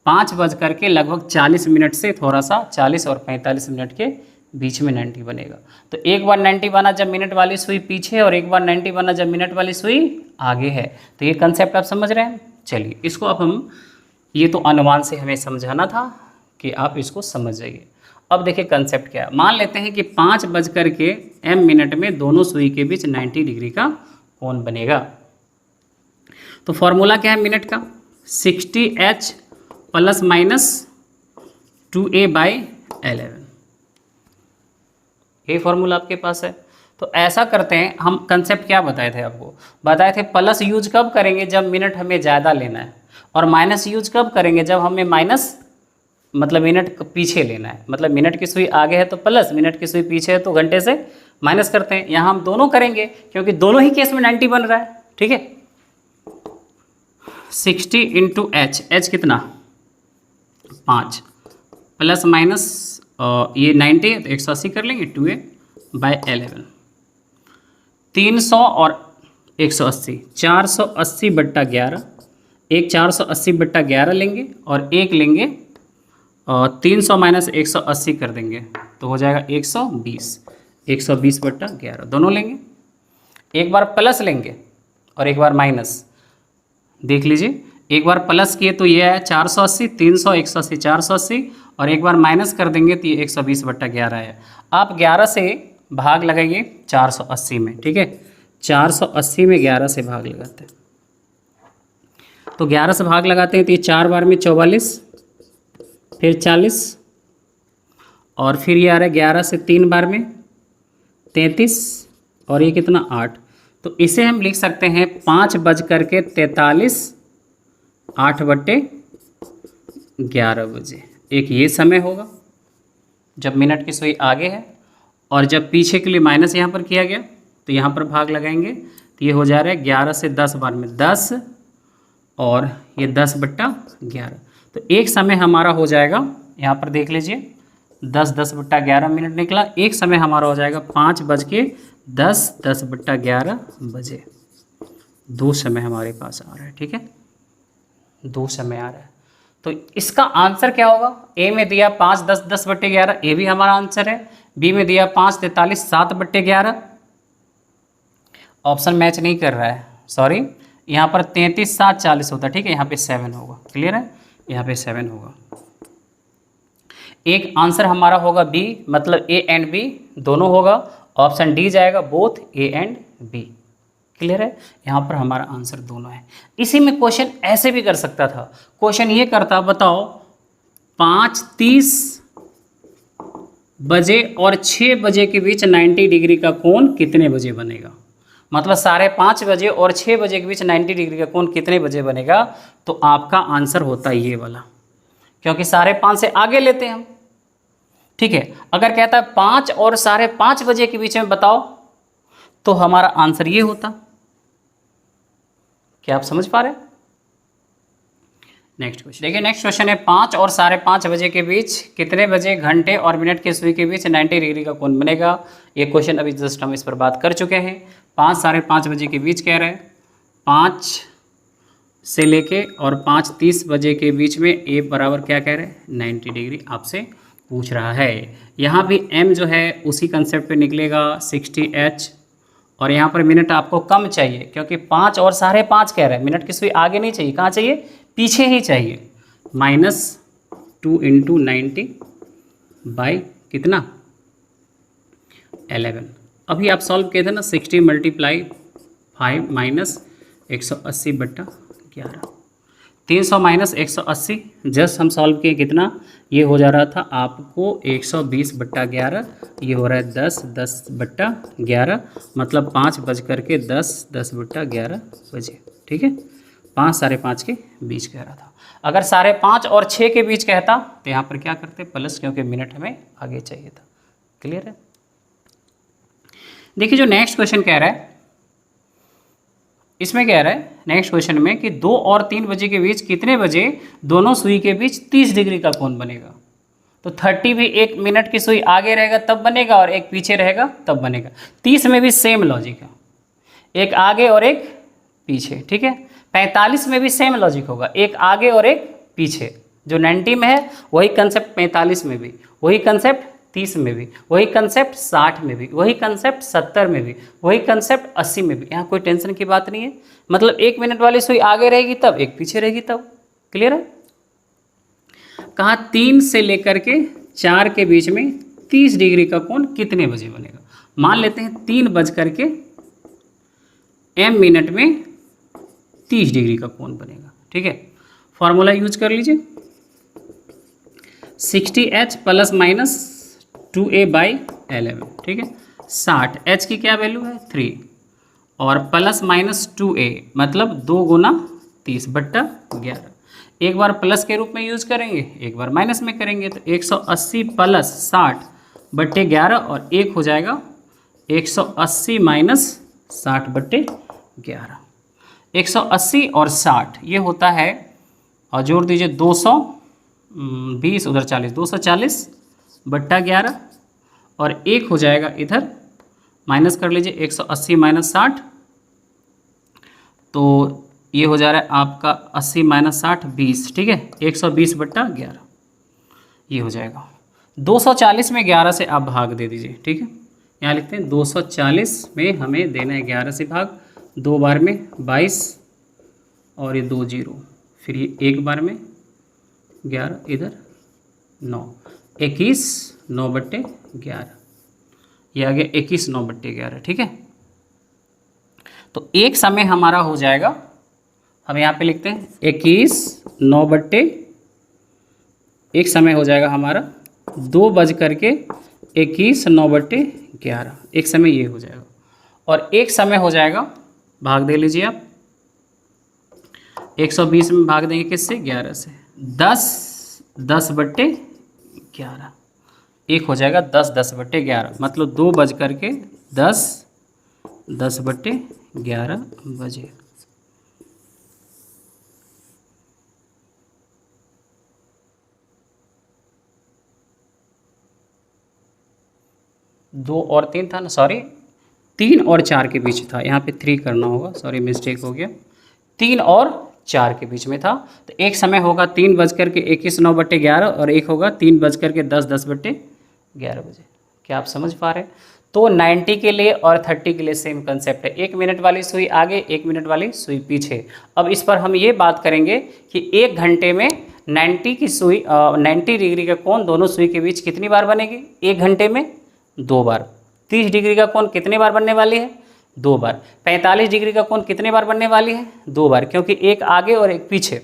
5:40 मिनट से थोड़ा सा 40 और 45 मिनट के बीच में 90 बनेगा। तो एक बार 90 बना जब मिनट वाली सुई पीछे, और एक बार 90 बना जब मिनट वाली सुई आगे है। तो ये कंसेप्ट आप समझ रहे हैं। चलिए इसको अब हम, ये तो अनुमान से हमें समझाना था कि आप इसको समझ जाइए। अब देखिए कंसेप्ट क्या है। मान लेते हैं कि 5:m मिनट में दोनों सुई के बीच 90 डिग्री का कोण बनेगा। तो फॉर्मूला क्या है मिनट का, 60h ± 2a/11, ये फॉर्मूला आपके पास है। तो ऐसा करते हैं हम, कंसेप्ट क्या बताए थे आपको, बताए थे प्लस यूज कब करेंगे जब मिनट हमें ज़्यादा लेना है, और माइनस यूज कब करेंगे जब हमें माइनस मतलब मिनट पीछे लेना है। मतलब मिनट की सुई आगे है तो प्लस, मिनट की सुई पीछे है तो घंटे से माइनस करते हैं। यहाँ हम दोनों करेंगे क्योंकि दोनों ही केस में 90 बन रहा है, ठीक है। 60 × h कितना 5 प्लस माइनस ये 90 है तो 180 कर लेंगे, 2a/11, 300 और 180, 480/11, एक 480/11 लेंगे और एक लेंगे 300 - 180 कर देंगे तो हो जाएगा 120, 120/11 दोनों लेंगे। एक बार प्लस लेंगे और एक बार माइनस, देख लीजिए, एक बार प्लस किए तो ये है 480, 300, 180, 480, और एक बार माइनस कर देंगे तो ये 120/11 है। आप 11 से भाग लगाइए 480 में, ठीक है, 480 में 11 से भाग लगाते हैं, तो 11 से भाग लगाते हैं तो ये 4 बार में 44, फिर 40, और फिर ये आ रहा है 11 से 3 बार में 33, और ये कितना 8। तो इसे हम लिख सकते हैं 5:43, 8/11 बजे। एक ये समय होगा जब मिनट की सुई आगे है, और जब पीछे के लिए माइनस यहाँ पर किया गया तो यहाँ पर भाग लगाएंगे तो ये हो जा रहा है 11 से 10 बार में 10, और ये 10/11। तो एक समय हमारा हो जाएगा, यहाँ पर देख लीजिए 10/11 मिनट निकला। एक समय हमारा हो जाएगा 5:10, 10/11 बजे। 2 समय हमारे पास आ रहा है, ठीक है, 2 समय आ रहा है। तो इसका आंसर क्या होगा, ए में दिया 5, 10, 10/11, ए भी हमारा आंसर है। बी में दिया 5, 43, 7/11, ऑप्शन मैच नहीं कर रहा है, सॉरी, यहाँ पर 33, 7, 40 होता है, ठीक है, यहाँ पे 7 होगा, क्लियर है, यहाँ पे 7 होगा। एक आंसर हमारा होगा बी, मतलब ए एंड बी दोनों होगा। ऑप्शन डी जाएगा both A and B, clear है, यहाँ पर हमारा आंसर दोनों है। इसी में क्वेश्चन ऐसे भी कर सकता था, क्वेश्चन ये करता, बताओ 5:30 बजे और 6 बजे के बीच 90 डिग्री का कोण कितने बजे बनेगा। मतलब 5:30 बजे और 6 बजे के बीच 90 डिग्री का कोण कितने बजे बनेगा। तो आपका आंसर होता है ये वाला, क्योंकि 5:30 से आगे लेते हैं हम, ठीक है। अगर कहता है 5 और 5:30 बजे के बीच में बताओ, तो हमारा आंसर ये होता। क्या आप समझ पा रहे हैं। नेक्स्ट क्वेश्चन देखिए, नेक्स्ट क्वेश्चन है 5 और 5:30 बजे के बीच कितने बजे घंटे और मिनट की सुई के बीच 90 डिग्री का कोण बनेगा। ये क्वेश्चन अभी जस्ट हम इस पर बात कर चुके हैं। 5 5:30 बजे के बीच कह रहे हैं, 5 से लेके और 5:30 बजे के बीच में ए बराबर क्या कह रहे हैं 90 डिग्री आपसे पूछ रहा है। यहाँ भी m जो है उसी कंसेप्ट पे निकलेगा 60h, और यहाँ पर मिनट आपको कम चाहिए क्योंकि 5 और 5:30 कह रहे हैं, मिनट की सुई आगे नहीं चाहिए, कहाँ चाहिए, पीछे ही चाहिए। -2 × 90 बाई कितना 11। अभी आप सॉल्व किए थे ना, 60 × 5 -180/11, 300 माइनस 180, जस्ट हम सॉल्व किए कितना, ये हो जा रहा था आपको 120/11, ये हो रहा है 10/11, मतलब 5 बज करके 10/11 बजे, ठीक है। 5 साढ़े 5 के बीच कह रहा था। अगर 5:30 और 6 के बीच कहता तो यहाँ पर क्या करते प्लस, क्योंकि मिनट हमें आगे चाहिए था। क्लियर है। देखिए जो नेक्स्ट क्वेश्चन कह रहा है, इसमें कह रहा है नेक्स्ट क्वेश्चन में कि 2 और 3 बजे के बीच कितने बजे दोनों सुई के बीच 30 डिग्री का कोण बनेगा। तो 30 भी 1 मिनट की सुई आगे रहेगा तब बनेगा और एक पीछे रहेगा तब बनेगा। 30 में भी सेम लॉजिक है, एक आगे और एक पीछे, ठीक है। 45 में भी सेम लॉजिक होगा, एक आगे और एक पीछे। जो 90 में है वही कंसेप्ट 45 में भी, वही कंसेप्ट 30 में भी, वही कंसेप्ट 60 में भी, वही कंसेप्ट 70 में भी, वही कंसेप्ट 80 में भी। यहाँ कोई टेंशन की बात नहीं है। मतलब 1 मिनट वाली सुई आगे रहेगी तब, एक पीछे रहेगी तब। क्लियर है। कहा 3 से लेकर के 4 के बीच में 30 डिग्री का कोण कितने बजे बनेगा। मान लेते हैं 3 बज करके m मिनट में 30 डिग्री का कोण बनेगा, ठीक है। फॉर्मूला यूज कर लीजिए, 60h प्लस माइनस 2a/11, ठीक है। 60, h की क्या वैल्यू है 3, और प्लस माइनस 2a मतलब 2 गुना 30/11। एक बार प्लस के रूप में यूज करेंगे, एक बार माइनस में करेंगे। तो 180 प्लस 60/11 और एक हो जाएगा 180 माइनस 60/11। 180 और 60 ये होता है, और जोड़ दीजिए 220, उधर 40, 240/11 और एक हो जाएगा इधर, माइनस कर लीजिए 180 माइनस 60, तो ये हो जा रहा है आपका 80 माइनस 60 20, ठीक है। 120/11 ये हो जाएगा। 240 में 11 से आप भाग दे दीजिए, ठीक है। यहाँ लिखते हैं 240 में हमें देना है 11 से भाग, 2 बार में 22 और ये 2 0, फिर ये 1 बार में 11, इधर 9, 21 9/11, ये आ गया 21 9/11, ठीक है। तो एक समय हमारा हो जाएगा, हम यहाँ पे लिखते हैं 21 9/, एक समय हो जाएगा हमारा 2 बज करके 21 9/11, एक समय ये हो जाएगा। और एक समय हो जाएगा, भाग दे लीजिए आप, 120 में भाग देंगे किससे 11 से, 10/11, एक हो जाएगा 10/11, मतलब 2 बज करके 10/11 बजे। दो और 3 था ना, सॉरी 3 और 4 के बीच था, यहाँ पे 3 करना होगा, सॉरी मिस्टेक हो गया। 3 और 4 के बीच में था, तो एक समय होगा 3 बज करके 21 9/11 और एक होगा 3 बज करके 10/11 बजे। क्या आप समझ पा रहे हैं। तो 90 के लिए और 30 के लिए सेम कंसेप्ट है, 1 मिनट वाली सुई आगे, 1 मिनट वाली सुई पीछे। अब इस पर हम ये बात करेंगे कि 1 घंटे में 90 की सुई 90 डिग्री का कोण दोनों सुई के बीच कितनी बार बनेगी। 1 घंटे में 2 बार। 30 डिग्री का कोण कितने बार बनने वाली है, 2 बार। 45 डिग्री का कोण कितने बार बनने वाली है, 2 बार, क्योंकि एक आगे और एक पीछे।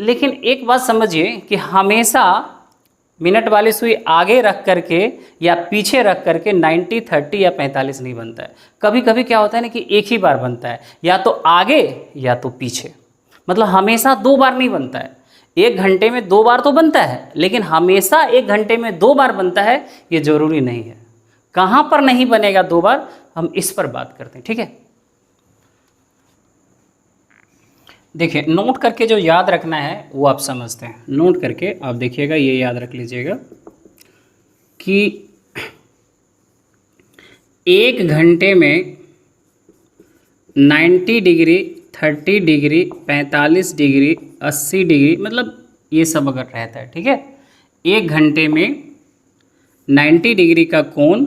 लेकिन एक बात समझिए कि हमेशा मिनट वाली सुई आगे रख करके या पीछे रख करके 90 30 या 45 नहीं बनता है। कभी कभी क्या होता है ना कि एक ही बार बनता है, या तो आगे या तो पीछे, मतलब हमेशा 2 बार नहीं बनता है। 1 घंटे में 2 बार तो बनता है, लेकिन हमेशा 1 घंटे में 2 बार बनता है ये जरूरी नहीं है। कहाँ पर नहीं बनेगा 2 बार, हम इस पर बात करते हैं, ठीक है। देखिए नोट करके जो याद रखना है वो आप समझते हैं, नोट करके आप देखिएगा, ये याद रख लीजिएगा कि 1 घंटे में 90 डिग्री 30 डिग्री 45 डिग्री 80 डिग्री, मतलब ये सब अगर रहता है, ठीक है। 1 घंटे में 90 डिग्री का कोण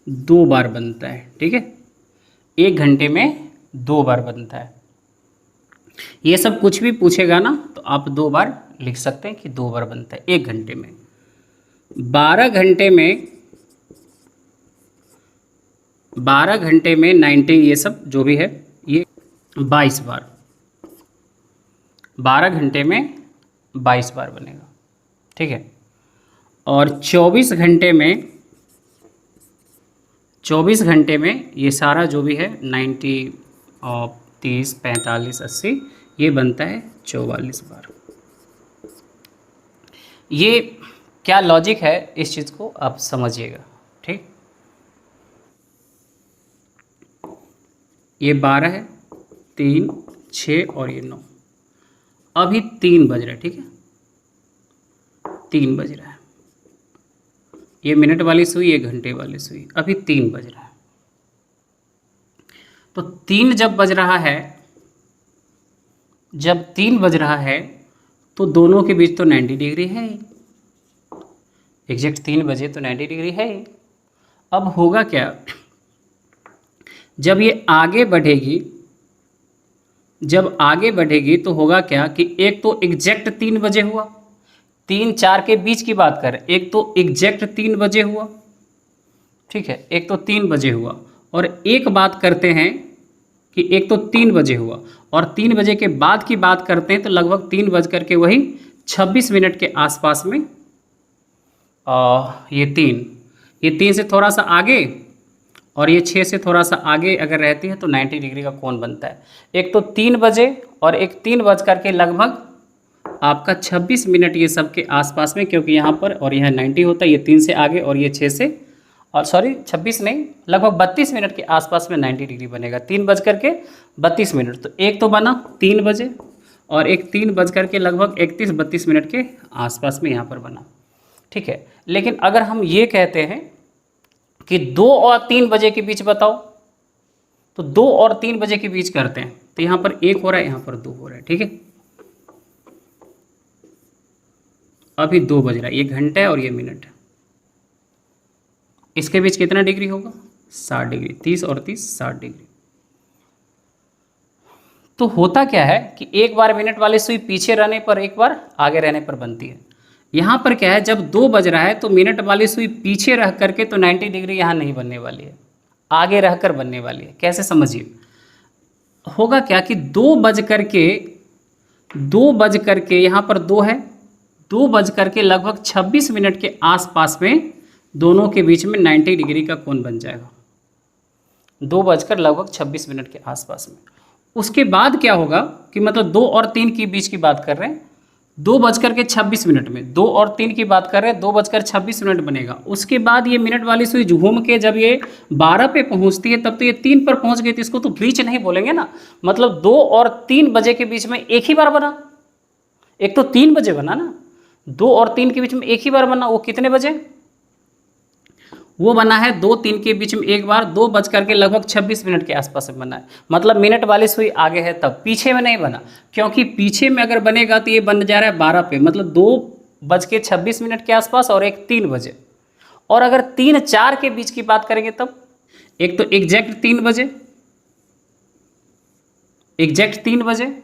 2 बार बनता है, ठीक है। 1 घंटे में 2 बार बनता है। ये सब कुछ भी पूछेगा ना तो आप 2 बार लिख सकते हैं कि 2 बार बनता है 1 घंटे में। 12 घंटे में 90, ये सब जो भी है ये 22 बार। 12 घंटे में 22 बार बनेगा, ठीक है। और 24 घंटे में ये सारा जो भी है 90 और 30 45 80 ये बनता है 44 बार। ये क्या लॉजिक है इस चीज़ को आप समझिएगा, ठीक। ये 12 है, 3 6 और ये 9। अभी 3 बज रहा है, ठीक है, 3 बज रहा है। ये मिनट वाली सुई, ये घंटे वाली सुई, अभी 3 बज रहा है। तो 3 जब बज रहा है, जब 3 बज रहा है तो दोनों के बीच तो 90 डिग्री है ही, एग्जैक्ट 3 बजे तो 90 डिग्री है ही। अब होगा क्या, जब ये आगे बढ़ेगी, जब आगे बढ़ेगी तो होगा क्या कि एक तो एग्जैक्ट 3 बजे हुआ, 3 4 के बीच की बात करें, एक तो एग्जैक्ट 3 बजे हुआ, ठीक है, एक तो 3 बजे हुआ। और एक बात करते हैं कि एक तो 3 बजे हुआ और 3 बजे के बाद की बात करते हैं तो लगभग 3 बज करके वही 26 मिनट के आसपास में ये 3 से थोड़ा सा आगे और ये 6 से थोड़ा सा आगे अगर रहती है तो 90 डिग्री का कोण बनता है। एक तो 3 बजे और एक 3 बज करके लगभग आपका 26 मिनट ये सब के आसपास में, क्योंकि यहाँ पर और यहाँ 90 होता है, ये 3 से आगे और ये 6 से, और सॉरी 26 नहीं, लगभग 32 मिनट के आसपास में 90 डिग्री बनेगा, 3 बज करके 32 मिनट। तो एक तो बना 3 बजे और एक 3 बज करके लगभग 31-32 मिनट के आसपास में यहाँ पर बना, ठीक है। लेकिन अगर हम ये कहते हैं कि 2 और 3 बजे के बीच बताओ, तो 2 और 3 बजे के बीच करते हैं तो यहाँ पर 1 हो रहा है, यहाँ पर 2 हो रहा है, ठीक है। अभी 2 बज रहा है, ये घंटा है और ये मिनट है, इसके बीच कितना डिग्री होगा, 60 डिग्री, 30 और 30 60 डिग्री। तो होता क्या है कि एक बार मिनट वाली सुई पीछे रहने पर एक बार आगे रहने पर बनती है। यहाँ पर क्या है, जब 2 बज रहा है तो मिनट वाली सुई पीछे रह करके तो 90 डिग्री यहाँ नहीं बनने वाली है, आगे रहकर बनने वाली है। कैसे समझिए, होगा क्या कि 2 बज करके यहाँ पर 2 है, 2 बज करके लगभग 26 मिनट के आसपास में दोनों के बीच में 90 डिग्री का कोण बन जाएगा, 2 बजकर लगभग 26 मिनट के आसपास में। उसके बाद क्या होगा कि मतलब 2 और 3 के बीच की बात कर रहे हैं, 2 बजकर के 26 मिनट में 2 और 3 की बात कर रहे हैं, 2 बजकर 26 मिनट बनेगा। उसके बाद ये मिनट वाली सुई घूम के जब ये 12 पे पहुंचती है तब तो ये 3 पर पहुंच गई, तो इसको तो ब्रीच नहीं बोलेंगे ना, मतलब 2 और 3 बजे के बीच में एक ही बार बना। एक तो 3 बजे बना ना, 2 और 3 के बीच में एक ही बार बना, वो कितने बजे, वो बना है 2-3 के बीच में एक बार, 2 बज करके लगभग 26 मिनट के आसपास में बना है। मतलब मिनट वाली सुई आगे है तब, पीछे में नहीं बना, क्योंकि पीछे में अगर बनेगा तो ये बन जा रहा है 12 पे, मतलब 2 बज के 26 मिनट के आसपास और एक 3 बजे। और अगर 3-4 के बीच की बात करेंगे तब एक तो एग्जैक्ट 3 बजे, एग्जैक्ट 3 बजे,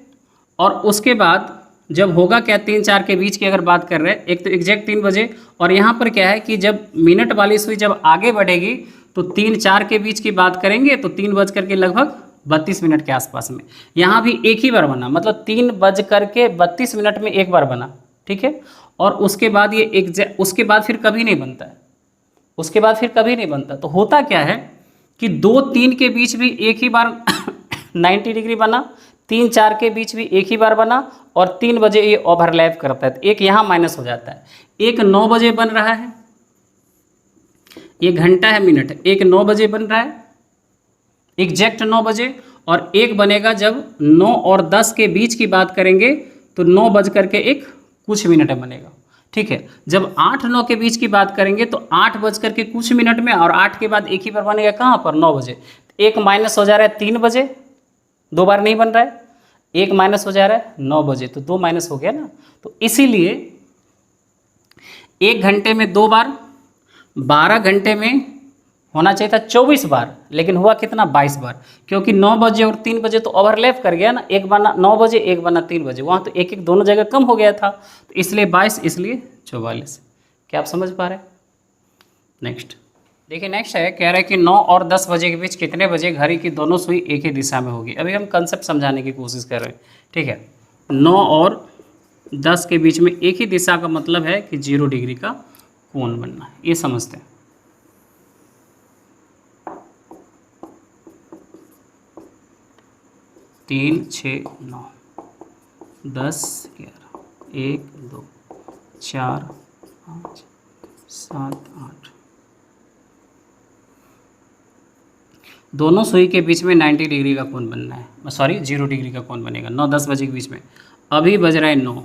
और उसके बाद जब होगा क्या 3-4 के बीच की अगर बात कर रहे हैं, एक तो एग्जैक्ट 3 बजे, और यहाँ पर क्या है कि जब मिनट वाली सुई जब आगे बढ़ेगी तो 3-4 के बीच की बात करेंगे तो 3 बज करके लगभग 32 मिनट के आसपास में यहाँ भी एक ही बार बना, मतलब 3 बज करके 32 मिनट में एक बार बना, ठीक है। और उसके बाद ये एग्जैक्ट, उसके बाद फिर कभी नहीं बनता है, उसके बाद फिर कभी नहीं बनता। तो होता क्या है कि 2-3 के बीच भी एक ही बार 90 डिग्री बना, 3-4 के बीच भी एक ही बार बना, और 3 बजे ये ओवरलैप करता है, तो एक यहाँ माइनस हो जाता है। एक 9 बजे बन रहा है, ये घंटा है मिनट, एक 9 बजे बन रहा है, एग्जैक्ट 9 बजे, और एक बनेगा जब 9 और 10 के बीच की बात करेंगे तो 9 बज करके एक कुछ मिनट में बनेगा, ठीक है। जब 8-9 के बीच की बात करेंगे तो 8 बज करके कुछ मिनट में, और 8 के बाद एक ही बार बनेगा, कहाँ पर, 9 बजे। एक माइनस हो जा रहा है 3 बजे, 2 बार नहीं बन रहा है, एक माइनस हो जा रहा है 9 बजे, तो 2 माइनस हो गया ना। तो इसीलिए 1 घंटे में 2 बार, 12 घंटे में होना चाहिए था 24 बार, लेकिन हुआ कितना, 22 बार, क्योंकि 9 बजे और 3 बजे तो ओवरलैप कर गया ना, एक बना 9 बजे, एक बना 3 बजे, वहाँ तो एक दोनों जगह कम हो गया था, तो इसलिए 22, इसलिए 44। क्या आप समझ पा रहे हैं। नेक्स्ट देखिए, नेक्स्ट है, कह रहा है कि 9 और 10 बजे के बीच कितने बजे घड़ी की दोनों सुई एक ही दिशा में होगी। अभी हम कंसेप्ट समझाने की कोशिश कर रहे हैं, ठीक है। 9 और 10 के बीच में एक ही दिशा का मतलब है कि 0 डिग्री का कोण बनना है, ये समझते हैं। तीन, 6, 9, 10, 11, 1, 2, 4, 5, 7, 8। दोनों सुई के बीच में 90 डिग्री का कोण बनना है, सॉरी 0 डिग्री का कोण बनेगा 9-10 बजे के बीच में। अभी बज रहा है 9,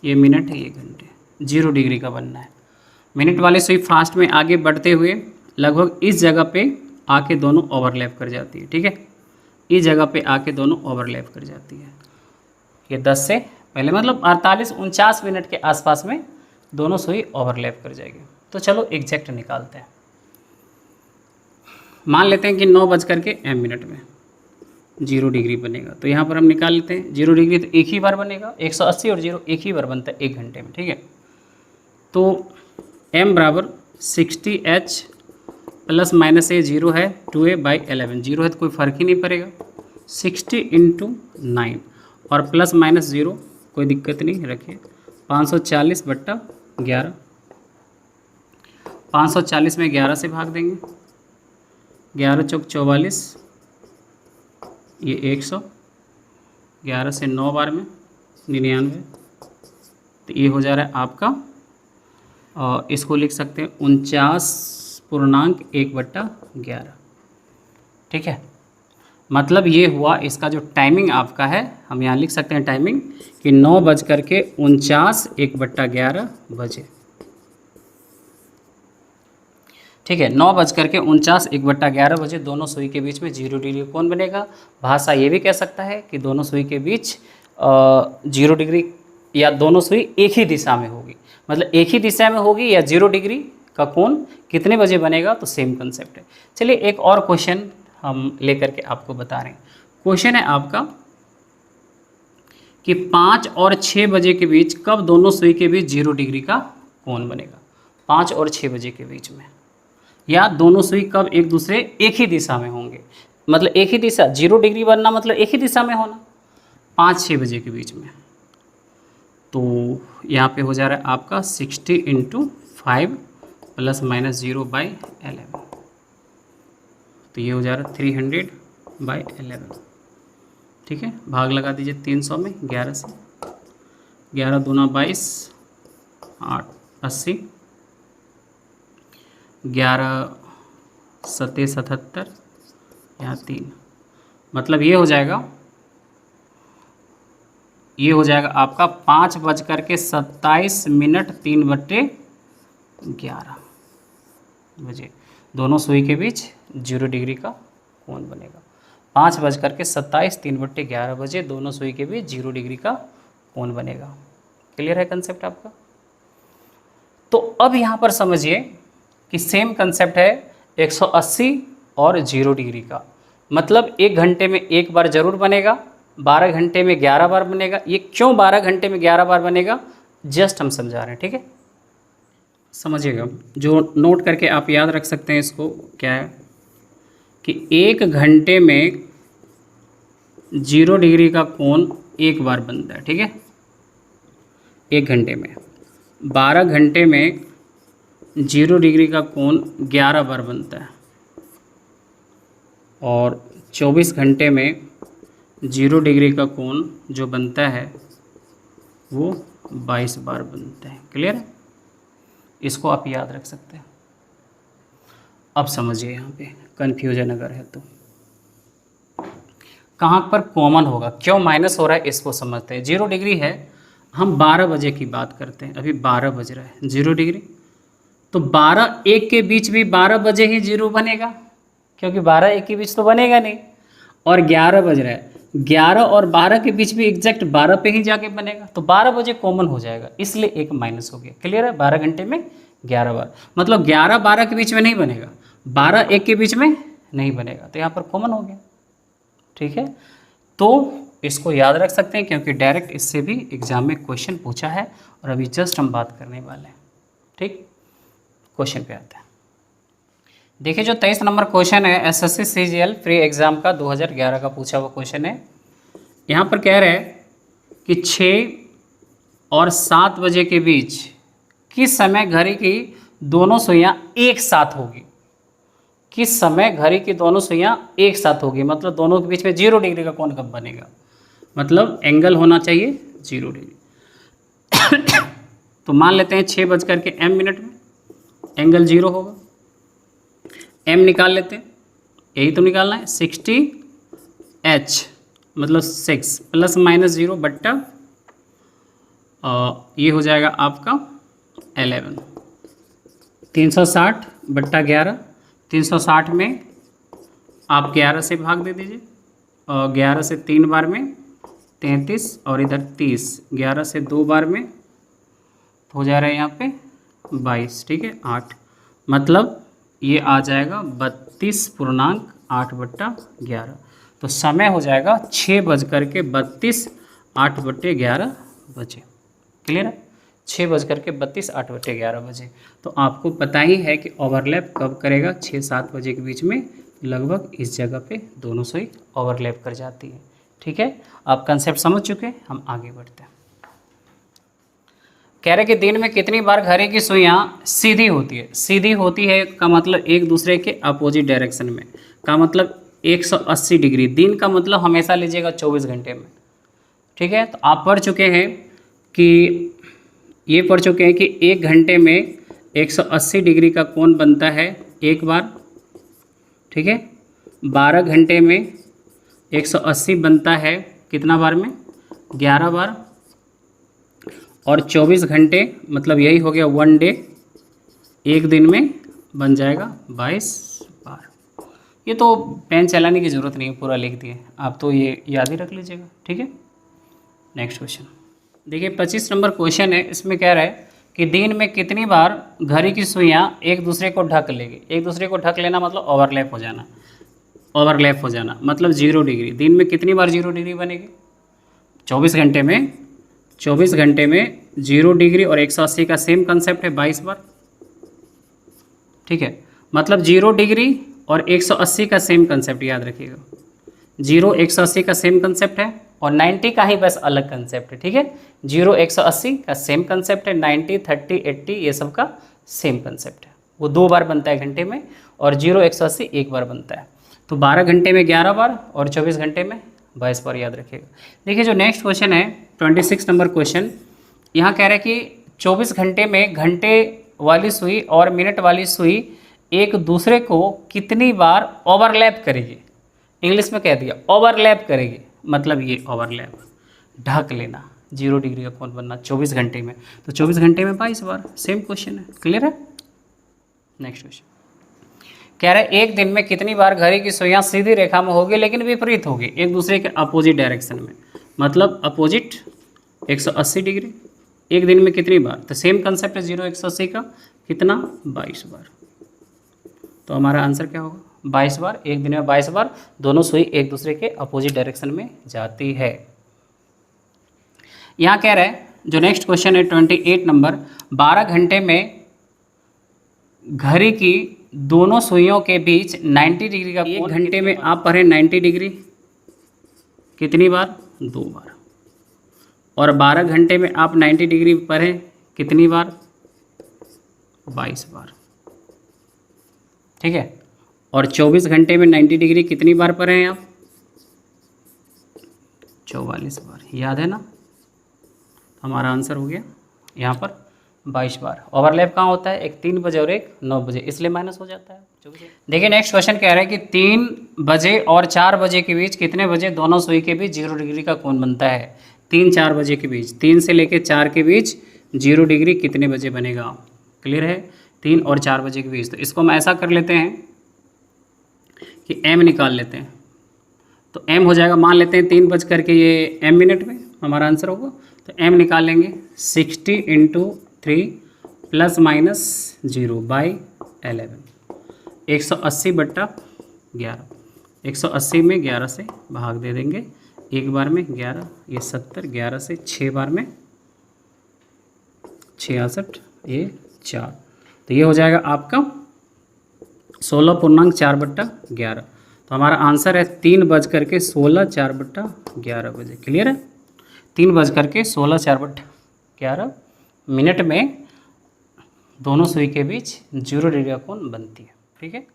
ये मिनट है, ये घंटे, 0 डिग्री का बनना है। मिनट वाले सुई फास्ट में आगे बढ़ते हुए लगभग इस जगह पे आके दोनों ओवरलैप कर जाती है, ठीक है, इस जगह पे आके दोनों ओवरलैप कर जाती है। ये 10 से पहले मतलब 48-49 मिनट के आसपास में दोनों सुई ओवरलैप कर जाएगी। तो चलो एग्जैक्ट निकालते हैं। मान लेते हैं कि 9 बज करके m मिनट में 0 डिग्री बनेगा, तो यहाँ पर हम निकाल लेते हैं 0 डिग्री तो एक ही बार बनेगा, 180 और 0 एक ही बार बनता है 1 घंटे में, ठीक है। तो m बराबर 60h प्लस माइनस ए 0 है 2a/11, 0 है तो कोई फ़र्क ही नहीं पड़ेगा, 60 × 9 और प्लस माइनस 0 कोई दिक्कत नहीं, रखिए 540/11, 540 में 11 से भाग देंगे, 11 चौक 44, ये 100, 11 से 9 बार में 99, तो ये हो जा रहा है आपका, और इसको लिख सकते हैं 49.1/11, ठीक है। मतलब ये हुआ इसका जो टाइमिंग आपका है, हम यहाँ लिख सकते हैं टाइमिंग कि 9 बज करके 49.1/11 बजे, ठीक है। 9 बज करके 49.1/11 बजे दोनों सुई के बीच में 0 डिग्री कोण बनेगा। भाषा ये भी कह सकता है कि दोनों सुई के बीच 0 डिग्री या दोनों सुई एक ही दिशा में होगी, मतलब एक ही दिशा में होगी या 0 डिग्री का कोण कितने बजे बनेगा, तो सेम कंसेप्ट है। चलिए एक और क्वेश्चन हम लेकर के आपको बता रहे हैं। क्वेश्चन है आपका कि 5 और 6 बजे के बीच कब दोनों सुई के बीच 0 डिग्री का कोण बनेगा। 5 और 6 बजे के बीच में, या दोनों सुई कब एक दूसरे एक ही दिशा में होंगे, मतलब एक ही दिशा 0 डिग्री बनना मतलब एक ही दिशा में होना 5-6 बजे के बीच में। तो यहाँ पे हो जा रहा है आपका 60 × 5 प्लस माइनस 0/11, तो ये हो जा रहा है 300/11, ठीक है। भाग लगा दीजिए 300 में 11 से, 11 दूना 22, 8 80, 11 सते 77, यहाँ 3, मतलब ये हो जाएगा आपका 5 बज करके 27 मिनट 3/11 बजे दोनों सुई के बीच 0 डिग्री का कोण बनेगा। 5 बज करके 27 3/11 बजे दोनों सुई के बीच 0 डिग्री का कोण बनेगा। क्लियर है कंसेप्ट आपका। तो अब यहाँ पर समझिए कि सेम कंसेप्ट है 180 और 0 डिग्री का, मतलब 1 घंटे में एक बार जरूर बनेगा, 12 घंटे में 11 बार बनेगा। ये क्यों 12 घंटे में 11 बार बनेगा, जस्ट हम समझा रहे हैं, ठीक है। समझिएगा, जो नोट करके आप याद रख सकते हैं इसको, क्या है कि 1 घंटे में 0 डिग्री का कोण एक बार बनता है, ठीक है। 1 घंटे में 12 घंटे में 0 डिग्री का कोण 11 बार बनता है, और 24 घंटे में 0 डिग्री का कोण जो बनता है वो 22 बार बनता है। क्लियर है, इसको आप याद रख सकते हैं। अब समझिए यहाँ पे कन्फ्यूजन अगर है तो कहाँ पर कॉमन होगा, क्यों माइनस हो रहा है इसको समझते हैं। 0 डिग्री है, हम 12 बजे की बात करते हैं, अभी 12 बज रहा है 0 डिग्री, तो 12-1 के बीच भी 12 बजे ही 0 बनेगा, क्योंकि 12-1 के बीच तो बनेगा नहीं। और 11 बज रहा है, 11 और 12 के बीच भी एग्जैक्ट 12 पे ही जाके बनेगा, तो 12 बजे कॉमन हो जाएगा, इसलिए एक माइनस हो गया। क्लियर है, 12 घंटे में 11 बार, मतलब 11-12 के बीच में नहीं बनेगा, 12-1 के बीच में नहीं बनेगा, तो यहाँ पर कॉमन हो गया। ठीक है, तो इसको याद रख सकते हैं, क्योंकि डायरेक्ट इससे भी एग्जाम में क्वेश्चन पूछा है, और अभी जस्ट हम बात करने वाले हैं। ठीक, क्वेश्चन पे आते हैं। देखिए, जो 23 नंबर क्वेश्चन है एसएससी सीजीएल प्री एग्ज़ाम का 2011 का पूछा हुआ क्वेश्चन है। यहाँ पर कह रहा है कि 6 और 7 बजे के बीच किस समय घड़ी की दोनों सुइयाँ एक साथ होगी। किस समय घड़ी की दोनों सुइयाँ एक साथ होगी, मतलब दोनों के बीच में 0 डिग्री का कोण कब बनेगा, मतलब एंगल होना चाहिए 0 डिग्री। तो मान लेते हैं 6 बज करके m मिनट में एंगल 0 होगा। m निकाल लेते हैं, यही तो निकालना है। 60h मतलब 6 प्लस माइनस 0 बट्टा ये हो जाएगा आपका 11। 360 बट्टा 11, 360 में आप 11 से भाग दे दीजिए, और 11 से 3 बार में 33 और इधर 30, 11 से 2 बार में हो जा रहा है यहाँ पे 22, ठीक है 8, मतलब ये आ जाएगा 32.8 बट्टा 11। तो समय हो जाएगा 6 बज करके 32 8 बट्टे 11 बजे। क्लियर है, 6 बज करके 32 8 बट्टे 11 बजे। तो आपको पता ही है कि ओवरलैप कब करेगा, 6-7 बजे के बीच में लगभग इस जगह पे दोनों सुई ओवरलैप कर जाती है। ठीक है, आप कंसेप्ट समझ चुके हैं, हम आगे बढ़ते हैं। कह रहे कि दिन में कितनी बार घड़ी की सुइयाँ सीधी होती है। सीधी होती है का मतलब एक दूसरे के अपोजिट डायरेक्शन में, का मतलब 180 डिग्री। दिन का मतलब हमेशा लीजिएगा 24 घंटे में। ठीक है, तो आप पढ़ चुके हैं कि ये पढ़ चुके हैं कि 1 घंटे में 180 डिग्री का कोण बनता है एक बार। ठीक है, 12 घंटे में 180 बनता है कितना बार में, 11 बार। और 24 घंटे मतलब यही हो गया 1 डे, एक दिन में बन जाएगा 22 बार। ये तो पेन चलाने की ज़रूरत नहीं है, पूरा लिख दिए, आप तो ये याद ही रख लीजिएगा। ठीक है, नेक्स्ट क्वेश्चन देखिए 25 नंबर क्वेश्चन है। इसमें कह रहा है कि दिन में कितनी बार घड़ी की सुइयाँ एक दूसरे को ढक लेगी। एक दूसरे को ढक लेना मतलब ओवरलैप हो जाना, ओवरलैप हो जाना मतलब 0 डिग्री। दिन में कितनी बार 0 डिग्री बनेगी, 24 घंटे में 0 डिग्री और 180 का सेम कंसेप्ट है 22 बार। ठीक है, मतलब 0 डिग्री और 180 का सेम कंसेप्ट याद रखिएगा। 0 180 का सेम कंसेप्ट है और 90 का ही बस अलग कंसेप्ट है। ठीक है, 0 180 का सेम कंसेप्ट है, 90 30 80 ये सब का सेम कंसेप्ट है। वो 2 बार बनता है घंटे में और 0 180 एक बार बनता है। तो 12 घंटे में 11 बार और 24 घंटे में 22 बार याद रखिएगा। देखिए जो नेक्स्ट क्वेश्चन है 26 नंबर क्वेश्चन, यहाँ कह रहा है कि 24 घंटे में घंटे वाली सुई और मिनट वाली सुई एक दूसरे को कितनी बार ओवरलैप करेगी। इंग्लिश में कह दिया ओवरलैप करेगी, मतलब ये ओवरलैप ढक लेना, 0 डिग्री का कोण बनना 24 घंटे में। तो 24 घंटे में 22 बार, सेम क्वेश्चन है। क्लियर है, नेक्स्ट क्वेश्चन कह रहा है एक दिन में कितनी बार घड़ी की सुइयाँ सीधी रेखा में होगी लेकिन विपरीत होगी, एक दूसरे के अपोजिट डायरेक्शन में, मतलब अपोजिट 180 डिग्री। एक दिन में कितनी बार, तो सेम कंसेप्ट है 0 180 का, कितना 22 बार। तो हमारा आंसर क्या होगा, 22 बार। एक दिन में 22 बार दोनों सुई एक दूसरे के अपोजिट डायरेक्शन में जाती है। यहाँ कह रहा है जो नेक्स्ट क्वेश्चन है 28 नंबर, 12 घंटे में घड़ी की दोनों सुइयों के बीच 90 डिग्री का, एक घंटे में आप पढ़ें 90 डिग्री कितनी बार, 2 बार। और 12 घंटे में आप 90 डिग्री पढ़ें कितनी बार, 22 बार। ठीक है, और 24 घंटे में 90 डिग्री कितनी बार पढ़ें आप, 44 बार। याद है ना, हमारा आंसर हो गया यहाँ पर 22 बार। ओवरलैप कहाँ होता है, एक 3 बजे और एक 9 बजे, इसलिए माइनस हो जाता है। देखिए नेक्स्ट क्वेश्चन कह रहा है कि 3 बजे और 4 बजे के बीच कितने बजे दोनों सुई के बीच 0 डिग्री का कोण बनता है। 3-4 बजे के बीच, 3 से लेके 4 के बीच 0 डिग्री कितने बजे बनेगा। क्लियर है, 3 और 4 बजे के बीच। तो इसको हम ऐसा कर लेते हैं कि m निकाल लेते हैं। तो m हो जाएगा, मान लेते हैं 3 बज करके ये m मिनट में हमारा आंसर होगा। तो m निकाल लेंगे 60 × 3 प्लस माइनस 0 बाई 11, 180 बट्टा 11। 180 में 11 से भाग दे देंगे, एक बार में 11, ये 70, 11 से 6 बार में 66, ये 4। तो ये हो जाएगा आपका 16.4 बट्टा 11। तो तो हमारा आंसर है 3:16 4/11 बजे। क्लियर है? 3:16 4/11 मिनट में दोनों सुई के बीच 0 डिग्री का कोण बनती है। ठीक है,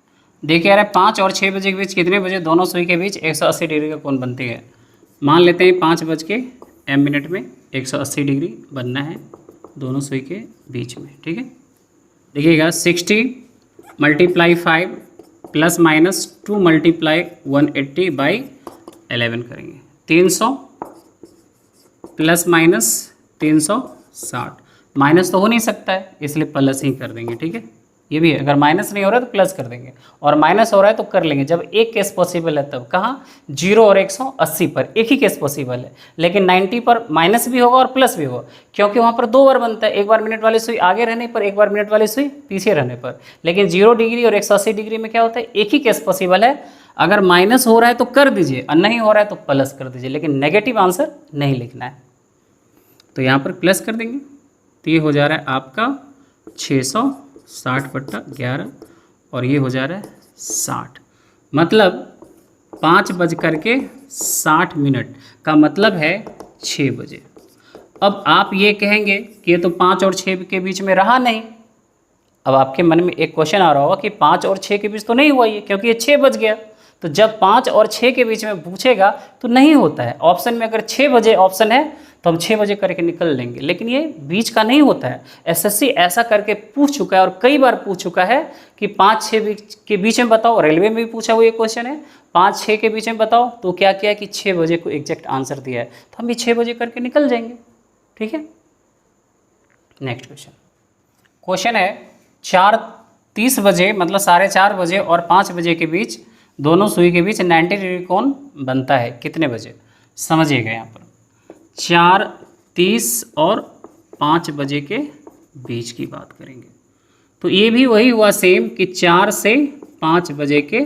देखिए यार 5 और 6 बजे के बीच कितने बजे दोनों सुई के बीच 180 डिग्री का कोण बनती है। मान लेते हैं 5:m में 180 डिग्री बनना है दोनों सुई के बीच में। ठीक है, देखिएगा 60 × 5 ± 2 × 180/11 करेंगे 300 ± 360। माइनस तो हो नहीं सकता है इसलिए प्लस ही कर देंगे। ठीक है, ये भी है, अगर माइनस नहीं हो रहा है तो प्लस कर देंगे, और माइनस हो रहा है तो कर लेंगे। जब एक केस पॉसिबल है तब, कहाँ 0 और 180 पर एक ही केस पॉसिबल है, लेकिन 90 पर माइनस भी होगा और प्लस भी होगा, क्योंकि वहाँ पर 2 बार बनता है, एक बार मिनट वाली सुई आगे रहने पर, एक बार मिनट वाली सुई पीछे रहने पर। लेकिन 0 डिग्री और 180 डिग्री में क्या होता है, एक ही केस पॉसिबल है, अगर माइनस हो रहा है तो कर दीजिए और नहीं हो रहा है तो प्लस कर दीजिए, लेकिन नेगेटिव आंसर नहीं लिखना है। तो यहाँ पर प्लस कर देंगे, तो ये हो जा रहा है आपका 660/11 और ये हो जा रहा है 60, मतलब 5:60 का मतलब है 6 बजे। अब आप ये कहेंगे कि ये तो 5 और 6 के बीच में रहा नहीं। अब आपके मन में एक क्वेश्चन आ रहा होगा कि 5 और 6 के बीच तो नहीं हुआ ये, क्योंकि ये 6 बज गया। तो जब 5 और 6 के बीच में पूछेगा तो नहीं होता है। ऑप्शन में अगर 6 बजे ऑप्शन है तो हम 6 बजे करके निकल लेंगे, लेकिन ये बीच का नहीं होता है। एसएससी ऐसा करके पूछ चुका है और कई बार पूछ चुका है कि 5-6 के बीच में बताओ। रेलवे में भी पूछा हुआ ये क्वेश्चन है, 5-6 के बीच में बताओ, तो क्या किया कि 6 बजे को एग्जैक्ट आंसर दिया है, तो हम भी 6 बजे करके निकल जाएंगे। ठीक है, नेक्स्ट क्वेश्चन है 4:30 बजे मतलब 4:30 बजे और 5 बजे के बीच दोनों सुई के बीच 90 डिग्री कोण बनता है कितने बजे? समझिएगा, यहाँ पर 4:30 और 5 बजे के बीच की बात करेंगे, तो ये भी वही हुआ सेम कि 4 से 5 बजे के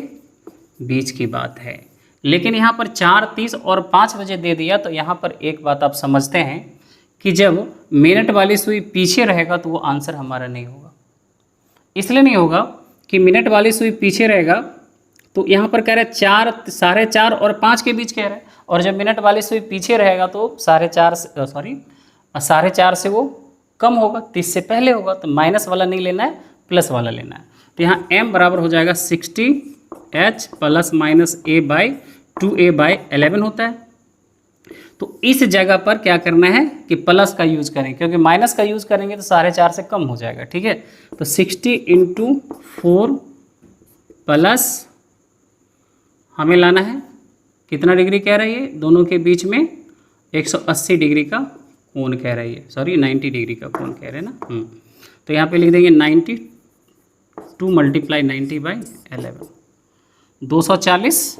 बीच की बात है, लेकिन यहाँ पर 4:30 और 5 बजे दे दिया। तो यहाँ पर एक बात आप समझते हैं कि जब मिनट वाली सुई पीछे रहेगा तो वो आंसर हमारा नहीं होगा। इसलिए नहीं होगा कि मिनट वाली सुई पीछे रहेगा, तो यहाँ पर कह रहे हैं 4, 4:30 और 5 के बीच कह रहे हैं, और जब मिनट वाली सुई पीछे रहेगा तो 4:30 से वो कम होगा, 30 से पहले होगा। तो माइनस वाला नहीं लेना है, प्लस वाला लेना है। तो यहाँ m बराबर हो जाएगा 60h ± a/2a/11 होता है। तो इस जगह पर क्या करना है कि प्लस का यूज करें, क्योंकि माइनस का यूज करेंगे तो 4:30 से कम हो जाएगा। ठीक है, तो 60 × 4 प्लस हमें लाना है कितना डिग्री कह रही है, दोनों के बीच में 180 डिग्री का कोण कह रही है, सॉरी 90 डिग्री का कोण कह रहे हैं ना। तो यहाँ पे लिख देंगे 92 × 90/11 240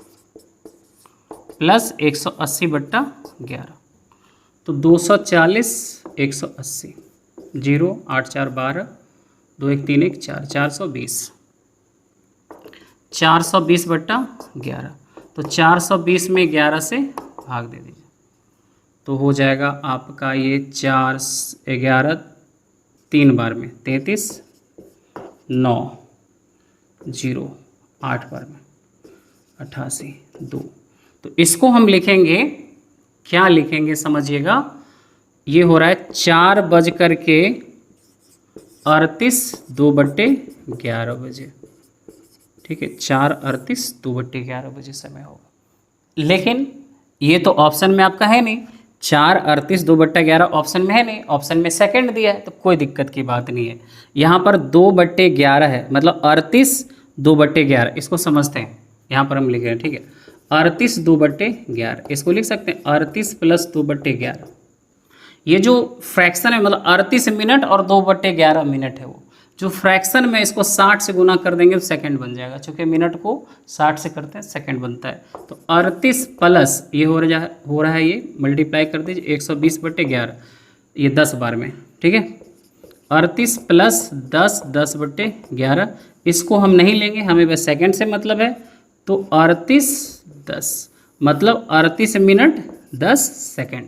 प्लस 180/11। तो 240 180 0 8 4 12 2 1 3 1 4 420 420/11। तो 420 में 11 से भाग दे दीजिए, तो हो जाएगा आपका ये 4 11 3 बार में 33 9 0 8 बार में 88 2। तो इसको हम लिखेंगे, क्या लिखेंगे समझिएगा, ये हो रहा है 4:38 2/11 बजे। ठीक है, 4:38 2/11 बजे समय होगा, लेकिन ये तो ऑप्शन में आपका है नहीं। 4:38 2/11 ऑप्शन में है नहीं, ऑप्शन में सेकंड दिया है, तो कोई दिक्कत की बात नहीं है। यहाँ पर 2/11 है, मतलब 38 2/11, इसको समझते हैं। यहाँ पर हम लिख रहे हैं, ठीक है, 38 2/11, इसको लिख सकते हैं 38 + 2/11। ये जो फ्रैक्शन है, मतलब 38 मिनट और 2/11 मिनट है, वो जो फ्रैक्शन में इसको 60 से गुना कर देंगे तो सेकंड बन जाएगा, चूँकि मिनट को 60 से करते हैं सेकंड बनता है। तो 38 प्लस ये हो रहा है, ये मल्टीप्लाई कर दीजिए 120/11, ये 10 बार में। ठीक है, 38 प्लस 10 10/11, इसको हम नहीं लेंगे, हमें बस सेकंड से मतलब है। तो 38 10 मतलब 38 मिनट 10 सेकंड।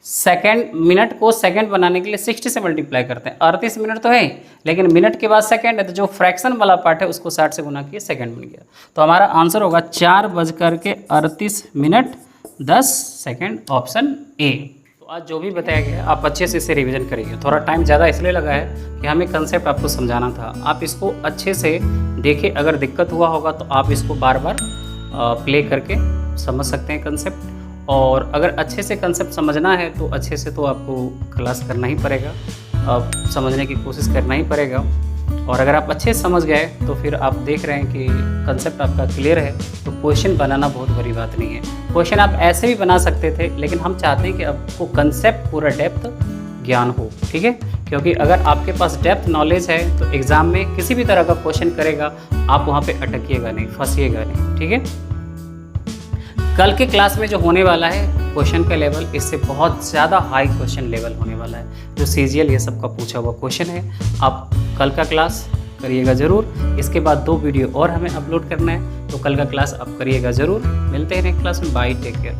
सेकेंड, मिनट को सेकंड बनाने के लिए 60 से मल्टीप्लाई करते हैं। 38 मिनट तो है, लेकिन मिनट के बाद सेकंड है, तो जो फ्रैक्शन वाला पार्ट है उसको 60 से गुना किए सेकंड बन गया। तो हमारा आंसर होगा 4:38:10, ऑप्शन ए। तो आज जो भी बताया गया आप अच्छे से इसे रिवीजन करिए। थोड़ा टाइम ज़्यादा इसलिए लगा है कि हमें कंसेप्ट आपको समझाना था। आप इसको अच्छे से देखिए, अगर दिक्कत हुआ होगा तो आप इसको बार बार प्ले करके समझ सकते हैं कंसेप्ट। और अगर अच्छे से कंसेप्ट समझना है तो अच्छे से तो आपको क्लास करना ही पड़ेगा, समझने की कोशिश करना ही पड़ेगा। और अगर आप अच्छे से समझ गए तो फिर आप देख रहे हैं कि कंसेप्ट आपका क्लियर है, तो क्वेश्चन बनाना बहुत बड़ी बात नहीं है। क्वेश्चन आप ऐसे भी बना सकते थे, लेकिन हम चाहते हैं कि आपको कंसेप्ट पूरा डेप्थ ज्ञान हो, ठीक है। क्योंकि अगर आपके पास डेप्थ नॉलेज है तो एग्ज़ाम में किसी भी तरह का क्वेश्चन करेगा आप वहाँ पे अटकिएगा नहीं, फंसिएगा नहीं, ठीक है। कल के क्लास में जो होने वाला है क्वेश्चन का लेवल, इससे बहुत ज़्यादा हाई क्वेश्चन लेवल होने वाला है। जो सीजीएल ये सब का पूछा हुआ क्वेश्चन है, आप कल का क्लास करिएगा ज़रूर। इसके बाद 2 वीडियो और हमें अपलोड करना है, तो कल का क्लास आप करिएगा ज़रूर। मिलते हैं नेक्स्ट क्लास में। Bye, take care.